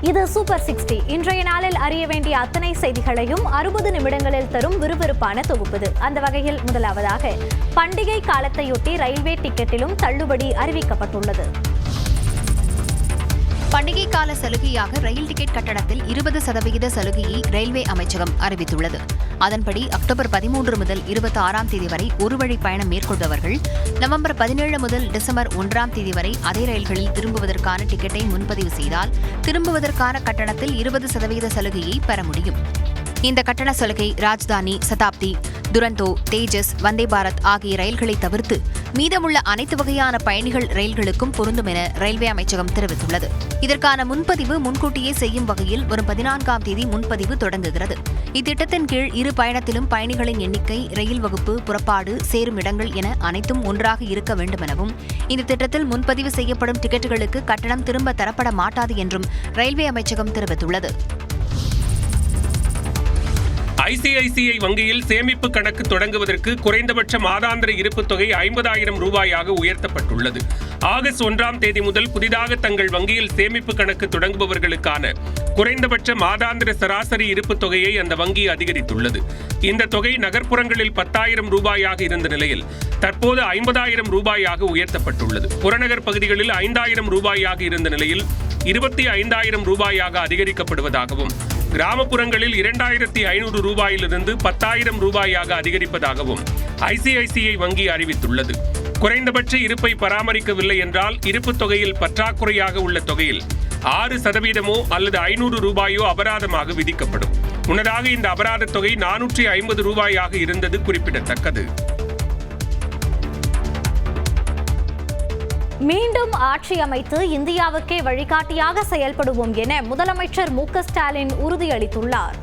இது சூப்பர் 60. இன்றைய நாளில் அறிய வேண்டிய அத்தனை செய்திகளையும் 60 நிமிடங்களில் தரும் விறுவிறுப்பான தொகுப்பு. அந்த வகையில் முதலாவதாக பண்டிகை காலத்தையொட்டி ரயில்வே டிக்கெட்டிலும் தள்ளுபடி அறிவிக்கப்பட்டுள்ளது. பண்டிகை கால சலுகையாக ரயில் டிக்கெட் கட்டணத்தில் 20% சலுகையை ரயில்வே அமைச்சகம் அறிவித்துள்ளது. அதன்படி அக்டோபர் 13 முதல் 26ஆம் தேதி வரை ஒரு வழி பயணம் மேற்கொள்பவர்கள் நவம்பர் 17 முதல் டிசம்பர் 1ஆம் தேதி வரை அதே ரயில்களில் திரும்புவதற்கான டிக்கெட்டை முன்பதிவு செய்தால் திரும்புவதற்கான கட்டணத்தில் 20% சலுகையை பெற முடியும். இந்த கட்டண சலுகை ராஜ்தானி, சதாப்தி, துரந்தோ, தேஜஸ், வந்தே பாரத் ஆகிய ரயில்களை தவிர்த்து மீதமுள்ள அனைத்து வகையான பயணிகள் ரயில்களுக்கும் பொருந்தும் என ரயில்வே அமைச்சகம் தெரிவித்துள்ளது. இதற்கான முன்பதிவு முன்கூட்டியே செய்யும் வகையில் வரும் 14ஆம் தேதி முன்பதிவு தொடங்குகிறது. இத்திட்டத்தின் கீழ் இரு பயணத்திலும் பயணிகளின் எண்ணிக்கை, ரயில் வகுப்பு, புறப்பாடு, சேரும் இடங்கள் என அனைத்தும் ஒன்றாக இருக்க வேண்டும் எனவும் இந்த திட்டத்தில் முன்பதிவு செய்யப்படும் டிக்கெட்டுகளுக்கு கட்டணம் திரும்ப தரப்பட மாட்டாது என்றும் ரயில்வே அமைச்சகம் தெரிவித்துள்ளது. ஐசிஐசிஐ வங்கியில் சேமிப்பு கணக்கு தொடங்குவதற்கு குறைந்தபட்ச மாதாந்திர இருப்பு தொகை 50,000 ரூபாயாக உயர்த்தப்பட்டுள்ளது. ஆகஸ்ட் 1ஆம் தேதி முதல் புதிதாக தங்கள் வங்கியில் சேமிப்பு கணக்கு தொடங்குபவர்களுக்கான குறைந்தபட்ச மாதாந்திர சராசரி இருப்பு தொகையை அந்த வங்கி அதிகரித்துள்ளது. இந்த தொகை நகர்ப்புறங்களில் 10,000 ரூபாயாக இருந்த நிலையில் தற்போது 50,000 ரூபாயாக உயர்த்தப்பட்டுள்ளது. புறநகர் பகுதிகளில் 5,000 ரூபாயாக இருந்த நிலையில் 25,000 ரூபாயாக அதிகரிக்கப்படுவதாகவும் கிராமப்புறங்களில் 2,500 ரூபாயிலிருந்து 10,000 ரூபாயாக அதிகரிப்பதாகவும் ஐசிஐசிஐ வங்கி அறிவித்துள்ளது. குறைந்தபட்ச இருப்பை பராமரிக்கவில்லை என்றால் இருப்பு தொகையில் பற்றாக்குறையாக உள்ள தொகையில் 6% அல்லது 500 ரூபாயோ அபராதமாக விதிக்கப்படும். முன்னதாக இந்த அபராத தொகை 450 ரூபாயாக இருந்தது குறிப்பிடத்தக்கது. மீண்டும் ஆட்சி அமைத்து இந்தியாவுக்கே வழிகாட்டியாக செயல்படுவோம் என முதலமைச்சர் மு.க. ஸ்டாலின் உறுதியளித்துள்ளார்.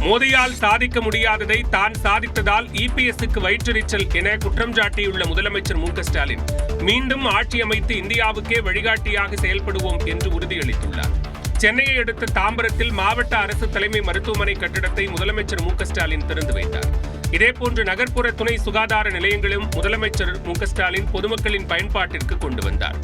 மோடியால் சாதிக்க முடியாததை தான் சாதித்ததால் இபிஎஸ்க்கு வயிற்றெரிச்சல் என குற்றம் சாட்டியுள்ள முதலமைச்சர் மு.க. ஸ்டாலின் மீண்டும் ஆட்சி அமைத்து இந்தியாவுக்கே வழிகாட்டியாக செயல்படுவோம் என்று உறுதியளித்துள்ளார். சென்னையை அடுத்த தாம்பரத்தில் மாவட்ட அரசு தலைமை மருத்துவமனை கட்டிடத்தை முதலமைச்சர் மு.க. ஸ்டாலின் திறந்து வைத்தார். இதேபோன்று நகர்ப்புற துணை சுகாதார நிலையங்களும் முதலமைச்சர் மு.க. ஸ்டாலின் பொதுமக்களின் பயன்பாட்டிற்கு கொண்டு வந்தார்.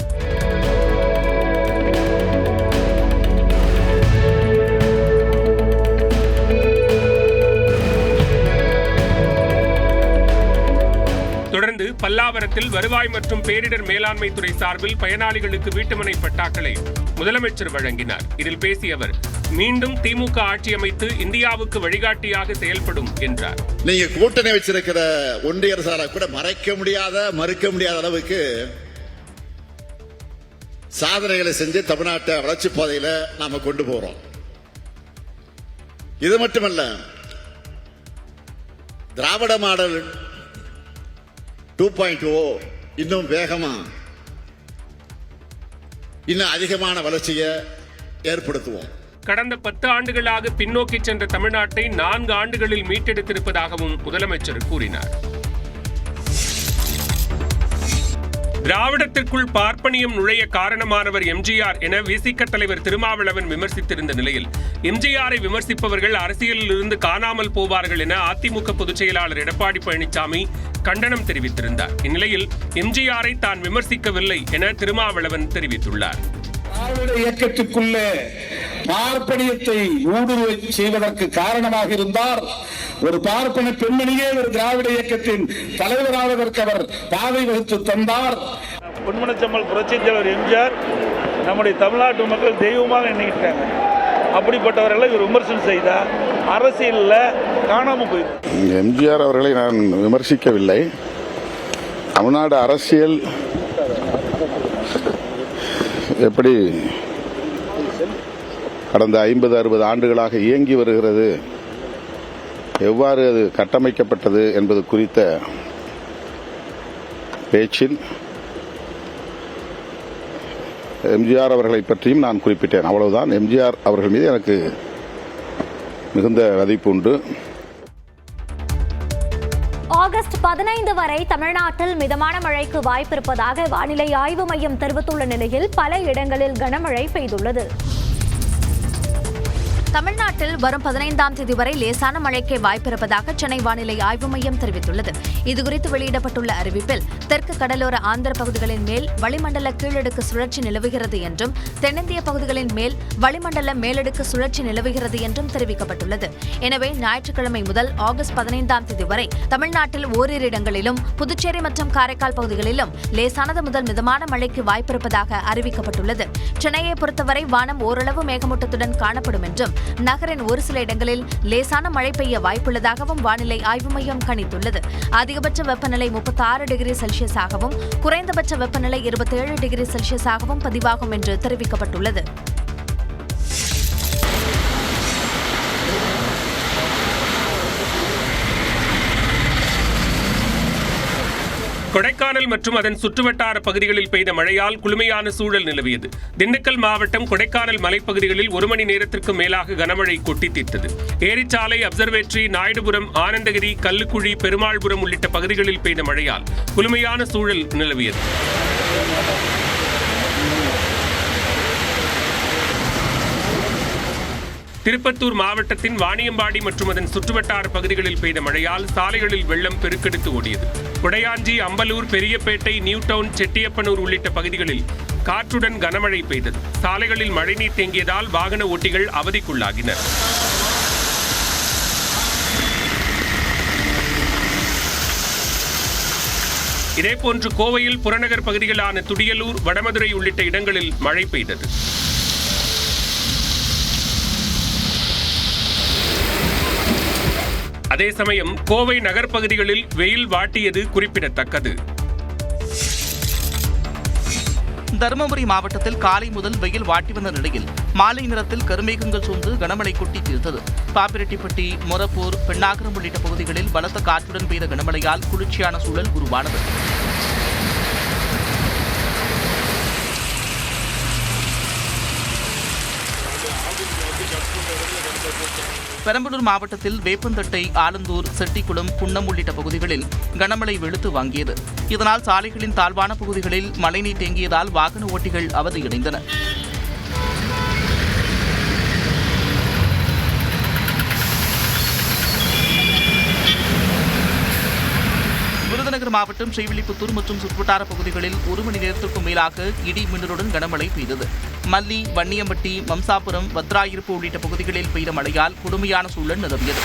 தொடர்ந்து பல்லாவரத்தில் வருவாய் மற்றும் பேரிடர் மேலாண்மை துறை சார்பில் பயனாளிகளுக்கு வீட்டுமனை பட்டாக்களை முதலமைச்சர் வழங்கினார். இதில் பேசிய அவர் மீண்டும் திமுக ஆட்சி அமைத்து இந்தியாவுக்கு வழிகாட்டியாக செயல்படும் என்றார். நீங்க கூட்டணி வச்சிருக்கிற ஒன்றிய அரசால கூட மறுக்க முடியாத அளவுக்கு சாதனைகளை செஞ்சு தமிழ்நாட்டை வளர்ச்சி பாதையில நாம கொண்டு போறோம். இது மட்டுமல்ல, திராவிட மாடல் 2.0 இன்னும் வேகமா இன்னும் அதிகமான வளர்ச்சியை ஏற்படுத்துவோம். கடந்த 10 ஆண்டுகளாக பின்னோக்கி சென்ற தமிழ்நாட்டை 4 ஆண்டுகளில் மீட்டெடுத்திருப்பதாகவும் முதலமைச்சர் கூறினார். திராவிடத்திற்குள் பார்ப்பனியம் நுழைய காரணமானவர் எம்ஜிஆர் என விசிக தலைவர் திருமாவளவன் விமர்சித்திருந்த நிலையில் எம்ஜிஆரை விமர்சிப்பவர்கள் அரசியலில் இருந்து காணாமல் போவார்கள் என அதிமுக பொதுச் செயலாளர் எடப்பாடி பழனிசாமி கண்டனம் தெரிவித்திருந்தார். இந்நிலையில் எம்ஜிஆரை தான் விமர்சிக்கவில்லை என திருமாவளவன் தெரிவித்துள்ளார். திராவிட இயக்கத்திற்குள்ளே பார்ப்பனியத்தை ஊடுருவ செய்வதற்கு காரணமாக இருந்தார் ஒரு பார்ப்பன பெண்மணியே ஒரு திராவிட இயக்கத்தின் தலைவராவதற்கு அவர் பாதை வகுத்து தந்தார். பொன்மனச்செம்மல் புரட்சித் தலைவர் எம்ஜிஆர் நம்முடைய தமிழ்நாட்டு மக்கள் தெய்வமாக எண்ணிக்கிட்டாங்க. அப்படிப்பட்டவர்களை இவர் விமர்சனம் செய்தார். அரசியலில் காணாமல் போயிருக்கு. எம்ஜிஆர் அவர்களை நான் விமர்சிக்கவில்லை. தமிழ்நாடு அரசியல் எப்படி கடந்த 50-60 ஆண்டுகளாக இயங்கி வருகிறது, எவ்வாறு அது கட்டமைக்கப்பட்டது என்பது குறித்த பேச்சில் எம்ஜிஆர் அவர்களை பற்றியும் நான் குறிப்பிட்டேன். அவ்வளவுதான். எம்ஜிஆர் அவர்கள் மீது எனக்கு மிகுந்த மதிப்பு உண்டு. ஆகஸ்ட் 15 வரை தமிழ்நாட்டில் மிதமான மழைக்கு வாய்ப்பிருப்பதாக வானிலை ஆய்வு மையம் தெரிவித்துள்ள நிலையில் பல இடங்களில் கனமழை பெய்துள்ளது. தமிழ்நாட்டில் வரும் 15ஆம் தேதி வரை லேசான மழைக்கே வாய்ப்பிருப்பதாக சென்னை வானிலை ஆய்வு மையம் தெரிவித்துள்ளது. இதுகுறித்து வெளியிடப்பட்டுள்ள அறிவிப்பில் தெற்கு கடலோர ஆந்திர பகுதிகளின் மேல் வளிமண்டல கீழடுக்கு சுழற்சி நிலவுகிறது என்றும் தென்னிந்திய பகுதிகளின் மேல் வளிமண்டல மேலடுக்கு சுழற்சி நிலவுகிறது என்றும் தெரிவிக்கப்பட்டுள்ளது. எனவே ஞாயிற்றுக்கிழமை முதல் ஆகஸ்ட் 15ஆம் தேதி வரை தமிழ்நாட்டில் ஓரிரு இடங்களிலும் புதுச்சேரி மற்றும் காரைக்கால் பகுதிகளிலும் லேசானது முதல் மிதமான மழைக்கு வாய்ப்பிருப்பதாக அறிவிக்கப்பட்டுள்ளது. சென்னையை பொறுத்தவரை வானம் ஓரளவு மேகமூட்டத்துடன் காணப்படும் என்றும் நகரின் ஒரு சில இடங்களில் லேசான மழை பெய்ய வாய்ப்புள்ளதாகவும் வானிலை ஆய்வு மையம் கணித்துள்ளது. அதிகபட்ச வெப்பநிலை 36 டிகிரி செல்சியஸாகவும் குறைந்தபட்ச வெப்பநிலை 27 டிகிரி செல்சியஸாகவும் பதிவாகும் என்று தெரிவிக்கப்பட்டுள்ளது. கொடைக்கானல் மற்றும் அதன் சுற்றுவட்டார பகுதிகளில் பெய்த மழையால் குளுமையான சூழல் நிலவியது. திண்டுக்கல் மாவட்டம் கொடைக்கானல் மலைப்பகுதிகளில் 1 மணி நேரத்திற்கு மேலாக கனமழை கொட்டி தீர்த்தது. ஏரிச்சாலை, அப்சர்வேட்டரி, நாயுடுபுரம், ஆனந்தகிரி, கல்லுக்குழி, பெருமாள்புரம் உள்ளிட்ட பகுதிகளில் பெய்த மழையால் குளுமையான சூழல் நிலவியது. திருப்பத்தூர் மாவட்டத்தின் வாணியம்பாடி மற்றும் அதன் சுற்றுவட்டார பகுதிகளில் பெய்த மழையால் சாலைகளில் வெள்ளம் பெருக்கெடுத்து ஓடியது. கொடையாஞ்சி, அம்பலூர், பெரியப்பேட்டை, நியூடவுன், செட்டியப்பனூர் உள்ளிட்ட பகுதிகளில் காற்றுடன் கனமழை பெய்தது. சாலைகளில் மழைநீர் தேங்கியதால் வாகன ஓட்டிகள் அவதிக்குள்ளாகினர். இதேபோன்று கோவையில் புறநகர் பகுதிகளான துடியலூர், வடமதுரை உள்ளிட்ட இடங்களில் மழை பெய்தது. அதே சமயம் கோவை நகர்ப்பகுதிகளில் வெயில் வாட்டியது குறிப்பிடத்தக்கது. தருமபுரி மாவட்டத்தில் காலை முதல் வெயில் வாட்டி வந்த நிலையில் மாலை நேரத்தில் கருமேகங்கள் சூழ்ந்து கனமழை கொட்டி தீர்த்தது. பாப்பிரெட்டிப்பட்டி, மொரப்பூர், பெண்ணாகரம் உள்ளிட்ட பகுதிகளில் பலத்த காற்றுடன் பெய்த கனமழையால் குளிர்ச்சியான சூழல் உருவானது. பெரம்பலூர் மாவட்டத்தில் வேப்பந்தட்டை, ஆலந்தூர், செட்டிக்குளம், குன்னம் உள்ளிட்ட பகுதிகளில் கனமழை வெளுத்து வாங்கியது. இதனால் சாலைகளின் தாழ்வான பகுதிகளில் மழைநீர் தேங்கியதால் வாகன ஓட்டிகள் அவதியடைந்தனர். விருதுநகர் மாவட்டம் ஸ்ரீவில்லிபுத்தூர் மற்றும் சுற்றுவட்டார பகுதிகளில் 1 மணி நேரத்திற்கும் மேலாக இடி மின்னலுடன் கனமழை பெய்தது. மல்லி, வன்னியம்பட்டி, மம்சாபுரம், வத்ராயிருப்பு உள்ளிட்ட பகுதிகளில் பெய்த மழையால் கொடுமையான சூழல் நிலவியது.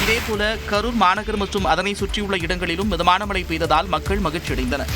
இதேபோல கரூர் மாநகர் மற்றும் அதனை சுற்றியுள்ள இடங்களிலும் மிதமான மழை பெய்ததால் மக்கள் மகிழ்ச்சியடைந்தனர்.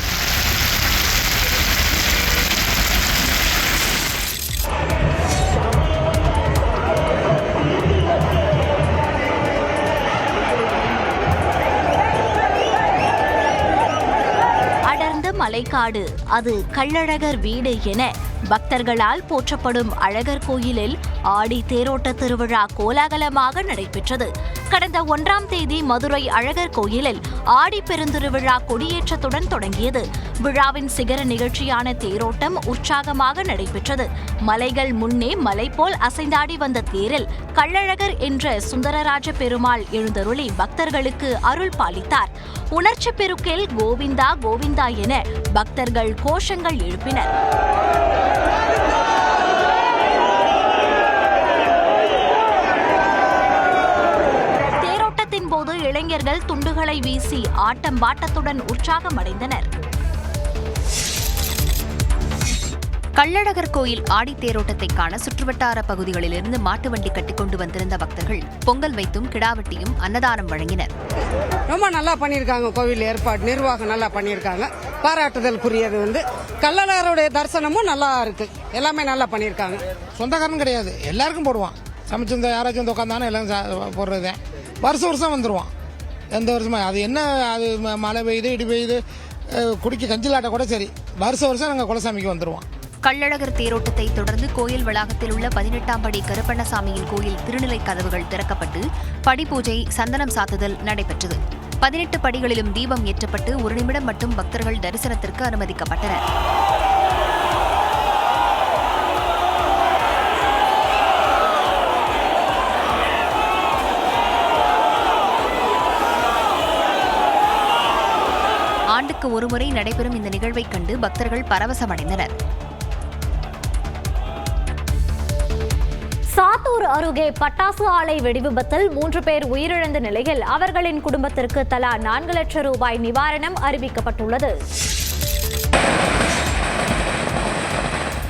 மலைக்காடு அது கள்ளழகர் வீடு என பக்தர்களால் போற்றப்படும் அழகர் கோயிலில் ஆடி தேரோட்ட திருவிழா கோலாகலமாக நடைபெற்றது. கடந்த 1ஆம் தேதி மதுரை அழகர் கோயிலில் ஆடி பெருந்திருவிழா கொடியேற்றத்துடன் தொடங்கியது. விழாவின் சிகர நிகழ்ச்சியான தேரோட்டம் உற்சாகமாக நடைபெற்றது. மலைகள் முன்னே மலை போல் அசைந்தாடி வந்த தேரில் கள்ளழகர் என்ற சுந்தரராஜ பெருமாள் எழுந்தருளி பக்தர்களுக்கு அருள் பாலித்தார். உணர்ச்சி பெருக்கில் கோவிந்தா கோவிந்தா என பக்தர்கள் கோஷங்கள் எழுப்பினர். தேரோட்டத்தின் போது இளைஞர்கள் துண்டுகளை வீசி ஆட்டம் பாட்டத்துடன் உற்சாகமடைந்தனர். கள்ளழகர் கோயில் ஆடி தேரோட்டத்தை காண சுற்றுவட்டார பகுதிகளிலிருந்து மாட்டு வண்டி கட்டிக்கொண்டு வந்திருந்த பக்தர்கள் பொங்கல் வைத்தும் கிடாவட்டியும் அன்னதானம் வழங்கினர். ரொம்ப நல்லா பண்ணியிருக்காங்க. கோவில் ஏற்பாடு நிர்வாகம் நல்லா பண்ணியிருக்காங்க. பாராட்டுதலுக்குரியது கள்ளழகருடைய தரிசனமும் நல்லா இருக்கு. எல்லாமே நல்லா பண்ணியிருக்காங்க. சொந்தக்காரன் கிடையாது, எல்லாருக்கும் போடுவான். சமைச்சிருந்த யாராச்சும் உட்காந்தானே எல்லாம் போடுறது. வருஷம் வருஷம் வந்துடுவான். எந்த வருஷமா அது என்ன, அது மழை பெய்யுது, இடி பெய்யுது, குடிக்க கஞ்சிலாட்ட கூட சரி, வருஷம் வருஷம் நாங்கள் குலசாமிக்கு வந்துடுவோம். கள்ளழகர் தேரோட்டத்தை தொடர்ந்து கோயில் வளாகத்தில் உள்ள 18ஆம் படி கருப்பண்ணசாமியின் கோயில் திருநிலை கதவுகள் திறக்கப்பட்டு படிபூஜை, சந்தனம் சாத்துதல் நடைபெற்றது. 18 படிகளிலும் தீபம் ஏற்றப்பட்டு 1 நிமிடம் மட்டும் பக்தர்கள் தரிசனத்திற்கு அனுமதிக்கப்பட்டனர். ஆண்டுக்கு ஒருமுறை நடைபெறும் இந்த நிகழ்வைக் கண்டு பக்தர்கள் பரவசமடைந்தனர். சாத்தூர் அருகே பட்டாசு ஆலை வெடிவிபத்தில் 3 பேர் உயிரிழந்த நிலையில் அவர்களின் குடும்பத்திற்கு தலா 4 லட்சம் ரூபாய் நிவாரணம் அறிவிக்கப்பட்டுள்ளது.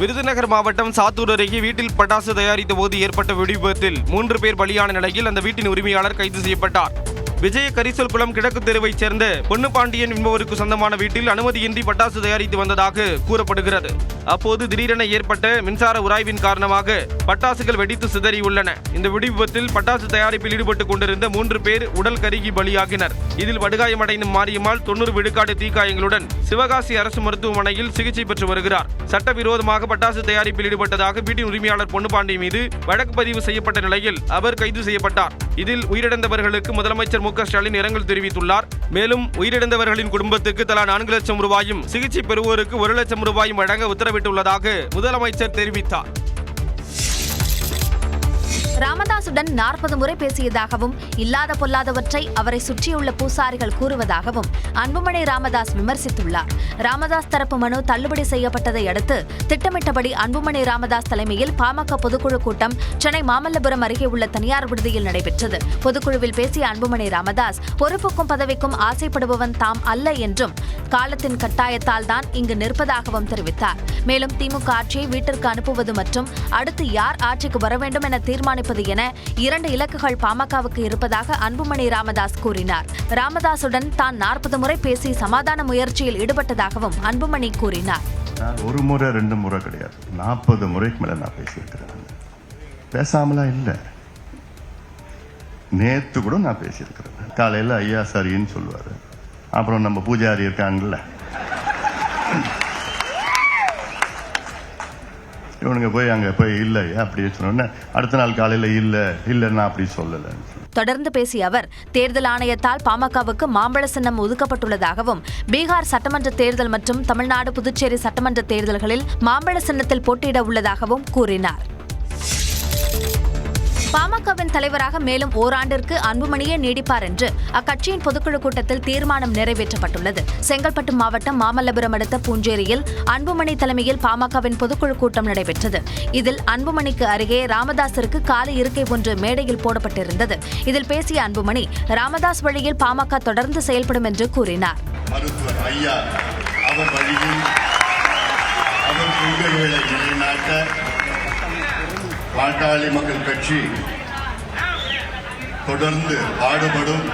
விருதுநகர் மாவட்டம் சாத்தூர் அருகே வீட்டில் பட்டாசு தயாரித்த போது ஏற்பட்ட வெடிவிபத்தில் 3 பேர் பலியான நிலையில் அந்த வீட்டின் உரிமையாளர் கைது செய்யப்பட்டார். விஜய கரிசல்குளம் கிழக்கு தெருவைச் சேர்ந்த பொன்னுபாண்டியன் என்பவருக்கு சொந்தமான வீட்டில் அனுமதியின்றி பட்டாசு தயாரித்து வந்ததாக கூறப்படுகிறது. அப்போது திடீரென ஏற்பட்ட மின்சார உராய்வின் காரணமாக பட்டாசுகள் வெடித்து சிதறியுள்ளன. இந்த வெடிவிபத்தில் பட்டாசு தயாரிப்பில் ஈடுபட்டுக் கொண்டிருந்த 3 பேர் உடல் கருகி பலியாகினர். இதில் படுகாயமடைந்த மாரியம்மாள் 90 விழுக்காடு தீக்காயங்களுடன் சிவகாசி அரசு மருத்துவமனையில் சிகிச்சை பெற்று வருகிறார். சட்டவிரோதமாக பட்டாசு தயாரிப்பில் ஈடுபட்டதாக வீட்டின் உரிமையாளர் பொன்னுபாண்டியன் மீது வழக்கு பதிவு செய்யப்பட்ட நிலையில் அவர் கைது செய்யப்பட்டார். இதில் உயிரிழந்தவர்களுக்கு முதலமைச்சர் மு க ஸ்டாலின் இரங்கல் தெரிவித்துள்ளார். மேலும் உயிரிழந்தவர்களின் குடும்பத்துக்கு தலா 4 லட்சம் ரூபாயும் சிகிச்சை பெறுவோருக்கு 1 லட்சம் ரூபாயும் வழங்க உத்தரவிட்டுள்ளதாக முதலமைச்சர் தெரிவித்தார். ராமதாசுடன் 40 முறை பேசியதாகவும் இல்லாத பொல்லாதவற்றை அவரை சுற்றியுள்ள பூசாரிகள் கூறுவதாகவும் அன்புமணி ராமதாஸ் விமர்சித்துள்ளார். ராமதாஸ் தரப்பு மனு தள்ளுபடி செய்யப்பட்டதை அடுத்து திட்டமிட்டபடி அன்புமணி ராமதாஸ் தலைமையில் பாமக பொதுக்குழு கூட்டம் சென்னை மாமல்லபுரம் அருகே உள்ள தனியார் விடுதியில் நடைபெற்றது. பொதுக்குழுவில் பேசிய அன்புமணி ராமதாஸ் பொறுப்புக்கும் பதவிக்கும் ஆசைப்படுபவன் தாம் அல்ல என்றும் காலத்தின் கட்டாயத்தால் தான் இங்கு நிற்பதாகவும் தெரிவித்தார். மேலும் திமுக ஆட்சியை வீட்டிற்கு அனுப்புவது மற்றும் அடுத்து யார் ஆட்சிக்கு வர வேண்டும் என தீர்மானிப்பது என 2 இலக்குகள் பாமகவுக்கு இருப்பதாக அன்புமணி ராமதாஸ் கூறினார். ராமதாசுடன் தான் 40 முறை பேசி சமாதான முயற்சியில் ஈடுபட்டதாகவும் அன்புமணி கூறினார். ஒரு முறை 2 முறை கிடையாது, 40 முறைக்கு மேல நான் பேசியிருக்கிறேன். பேசாமலா இல்லை, நேத்து கூட நான் பேசியிருக்கிறேன். காலையில் ஐயா சரின்னு சொல்லுவாரு, அப்புறம் நம்ம பூஜாரி இருக்காங்கல்ல, இவனுங்க போய் அங்க போய் இல்லை அப்படி சொன்ன அடுத்த நாள் காலையில இல்ல நான் அப்படி சொல்லல. தொடர்ந்து பேசிய அவர் தேர்தல் ஆணையத்தால் பாமகவுக்கு மாம்பழ சின்னம் ஒதுக்கப்பட்டுள்ளதாகவும் பீகார் சட்டமன்ற தேர்தல் மற்றும் தமிழ்நாடு புதுச்சேரி சட்டமன்ற தேர்தல்களில் மாம்பழ சின்னத்தில் போட்டியிட உள்ளதாகவும் கூறினார். பாமகவின் தலைவராக மேலும் ஓராண்டிற்கு அன்புமணியே நீடிப்பார் என்று அக்கட்சியின் பொதுக்குழு கூட்டத்தில் தீர்மானம் நிறைவேற்றப்பட்டுள்ளது. செங்கல்பட்டு மாவட்டம் மாமல்லபுரம் அடுத்த பூஞ்சேரியில் அன்புமணி தலைமையில் பாமகவின் பொதுக்குழு கூட்டம் நடைபெற்றது. இதில் அன்புமணிக்கு அருகே ராமதாஸிற்கு காலி இருக்கை ஒன்று மேடையில் போடப்பட்டிருந்தது. இதில் பேசிய அன்புமணி ராமதாஸ் வழியில் பாமக தொடர்ந்து செயல்படும் என்று கூறினார். மருத்துவர் ஐயா அவர் வழியில் அவர் கொள்கைகளை நிலைநாட்ட பாட்டாளி மக்கள் கட்சி தொடர்ந்து பாடுபடும்.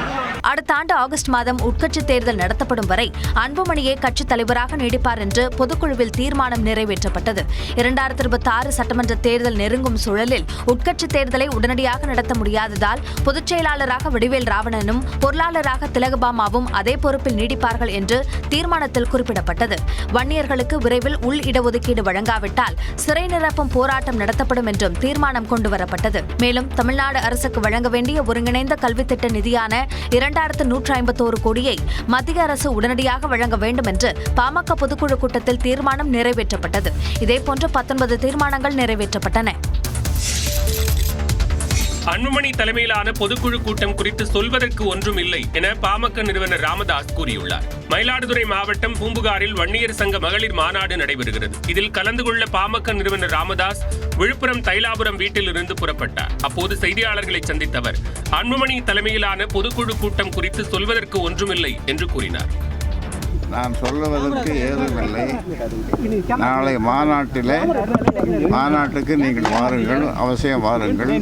அடுத்த ஆண்டு ஆகஸ்ட் மாதம் உட்கட்சி தேர்தல் நடத்தப்படும் வரை அன்புமணியே கட்சித் தலைவராக நீடிப்பார் என்று பொதுக்குழுவில் தீர்மானம் நிறைவேற்றப்பட்டது. 2026 சட்டமன்ற தேர்தல் நெருங்கும் சூழலில் உட்கட்சி தேர்தலை உடனடியாக நடத்த முடியாததால் பொதுச் செயலாளராக வடிவேல் ராவணனும் பொருளாளராக திலகபாமாவும் அதே பொறுப்பில் நீடிப்பார்கள் என்று தீர்மானத்தில் குறிப்பிடப்பட்டது. வன்னியர்களுக்கு விரைவில் உள் இடஒதுக்கீடு வழங்காவிட்டால் சிறை நிரப்பும் போராட்டம் நடத்தப்படும் என்றும் தீர்மானம் கொண்டுவரப்பட்டது. மேலும் தமிழ்நாடு அரசுக்கு வழங்க வேண்டிய ஒருங்கிணைந்த கல்வித்திட்ட நிதியான 2151 கோடியை மத்திய அரசு உடனடியாக வழங்க வேண்டும் என்று பாமக பொதுக்குழு கூட்டத்தில் தீர்மானம் நிறைவேற்றப்பட்டது. இதேபோன்று 19 தீர்மானங்கள் நிறைவேற்றப்பட்டன. அன்புமணி தலைமையிலான பொதுக்குழு கூட்டம் குறித்து சொல்வதற்கு ஒன்றும் இல்லை என பாமக நிறுவனர் ராமதாஸ் கூறியுள்ளார். மயிலாடுதுறை மாவட்டம் பூம்புகாரில் வன்னியர் சங்க மகளிர் மாநாடு நடைபெறுகிறது. இதில் கலந்து கொள்ள பாமக நிறுவனர் ராமதாஸ் விழுப்புரம் தைலாபுரம் வீட்டில் இருந்து புறப்பட்டார். அப்போது செய்தியாளர்களை சந்தித்த அவர் அன்புமணி தலைமையிலான பொதுக்குழு கூட்டம் குறித்து சொல்வதற்கு ஒன்றுமில்லை என்று கூறினார். நான் சொல்லுவதற்கு ஏதுமில்லை. நாளை மாநாட்டுக்கு நீங்கள் வாருங்கள், அவசியம் வாருங்கள்,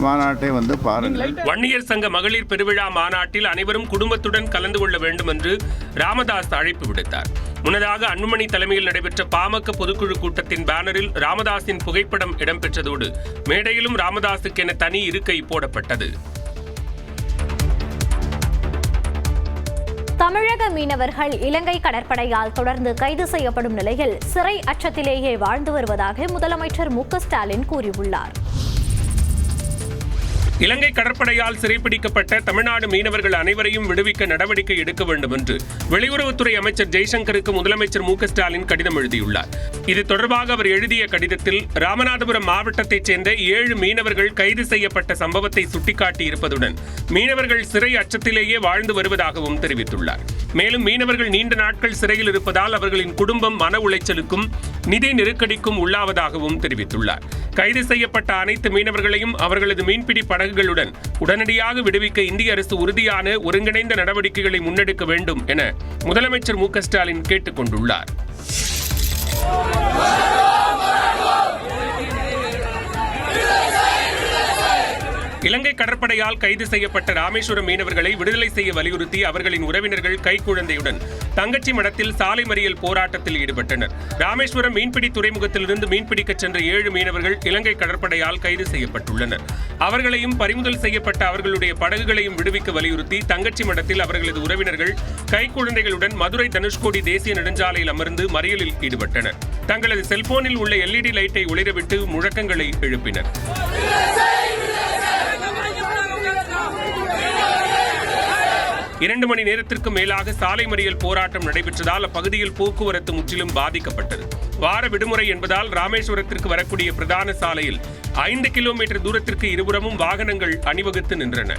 மாநாட்டை வந்து பாருங்கள். வன்னியர் சங்க மகளிர் பெருவிழா மாநாட்டில் அனைவரும் குடும்பத்துடன் கலந்து கொள்ள வேண்டும் என்று ராமதாஸ் அழைப்பு விடுத்தார். முன்னதாக அன்புமணி தலைமையில் நடைபெற்ற பாமக பொதுக்குழு கூட்டத்தின் பேனரில் ராமதாஸின் புகைப்படம் இடம்பெற்றதோடு மேடையிலும் ராமதாஸுக்கென தனி இருக்கை போடப்பட்டது. தமிழக மீனவர்கள் இலங்கை கடற்படையால் தொடர்ந்து கைது செய்யப்படும் நிலையில் சிறை அச்சத்திலேயே வாழ்ந்து வருவதாக முதலமைச்சர் மு க ஸ்டாலின் கூறியுள்ளார். இலங்கை கடற்படையால் சிறைப்பிடிக்கப்பட்ட தமிழ்நாடு மீனவர்கள் அனைவரையும் விடுவிக்க நடவடிக்கை எடுக்க வேண்டும் என்று வெளியுறவுத்துறை அமைச்சர் ஜெய்சங்கருக்கு முதலமைச்சர் மு க ஸ்டாலின் கடிதம் எழுதியுள்ளார். இது தொடர்பாக அவர் எழுதிய கடிதத்தில் ராமநாதபுரம் மாவட்டத்தைச் சேர்ந்த 7 மீனவர்கள் கைது செய்யப்பட்ட சம்பவத்தை சுட்டிக்காட்டியிருப்பதுடன் மீனவர்கள் சிறை அச்சத்திலேயே வாழ்ந்து வருவதாகவும் தெரிவித்துள்ளார். மேலும் மீனவர்கள் நீண்ட நாட்கள் சிறையில் இருப்பதால் அவர்களின் குடும்பம் மன உளைச்சலுக்கும் நிதி நெருக்கடிக்கும் உள்ளாவதாகவும் தெரிவித்துள்ளார். கைது செய்யப்பட்ட அனைத்து மீனவர்களையும் அவர்களது மீன்பிடி படகுகளுடன் உடனடியாக விடுவிக்க இந்திய அரசு உறுதியான ஒருங்கிணைந்த நடவடிக்கைகளை முன்னெடுக்க வேண்டும் என முதலமைச்சர் மு க ஸ்டாலின் கேட்டுக் கொண்டுள்ளார். இலங்கை கடற்படையால் கைது செய்யப்பட்ட ராமேஸ்வரம் மீனவர்களை விடுதலை செய்ய வலியுறுத்தி அவர்களின் உறவினர்கள் கைக்குழந்தையுடன் தங்கச்சி மடத்தில் சாலை மறியல் போராட்டத்தில் ஈடுபட்டனர். ராமேஸ்வரம் மீன்பிடி துறைமுகத்திலிருந்து மீன்பிடிக்கச் சென்ற 7 மீனவர்கள் இலங்கை கடற்படையால் கைது செய்யப்பட்டுள்ளனர். அவர்களையும் பறிமுதல் செய்யப்பட்ட அவர்களுடைய படகுகளையும் விடுவிக்க வலியுறுத்தி தங்கச்சி மடத்தில் அவர்களது உறவினர்கள் கைக்குழந்தைகளுடன் மதுரை தனுஷ்கோடி தேசிய நெடுஞ்சாலையில் அமர்ந்து மறியலில் ஈடுபட்டனர். தங்களது செல்போனில் உள்ள LED லைட்டை ஒளிரவிட்டு முழக்கங்களை எழுப்பினர். 2 மணி நேரத்திற்கு மேலாக சாலை மறியல் போராட்டம் நடைபெற்றதால் அப்பகுதியில் போக்குவரத்து முற்றிலும் பாதிக்கப்பட்டது. வார விடுமுறை என்பதால் ராமேஸ்வரத்திற்கு வரக்கூடிய பிரதான சாலையில் 5 கிலோமீட்டர் தூரத்திற்கு இருபுறமும் வாகனங்கள் அணிவகுத்து நின்றன.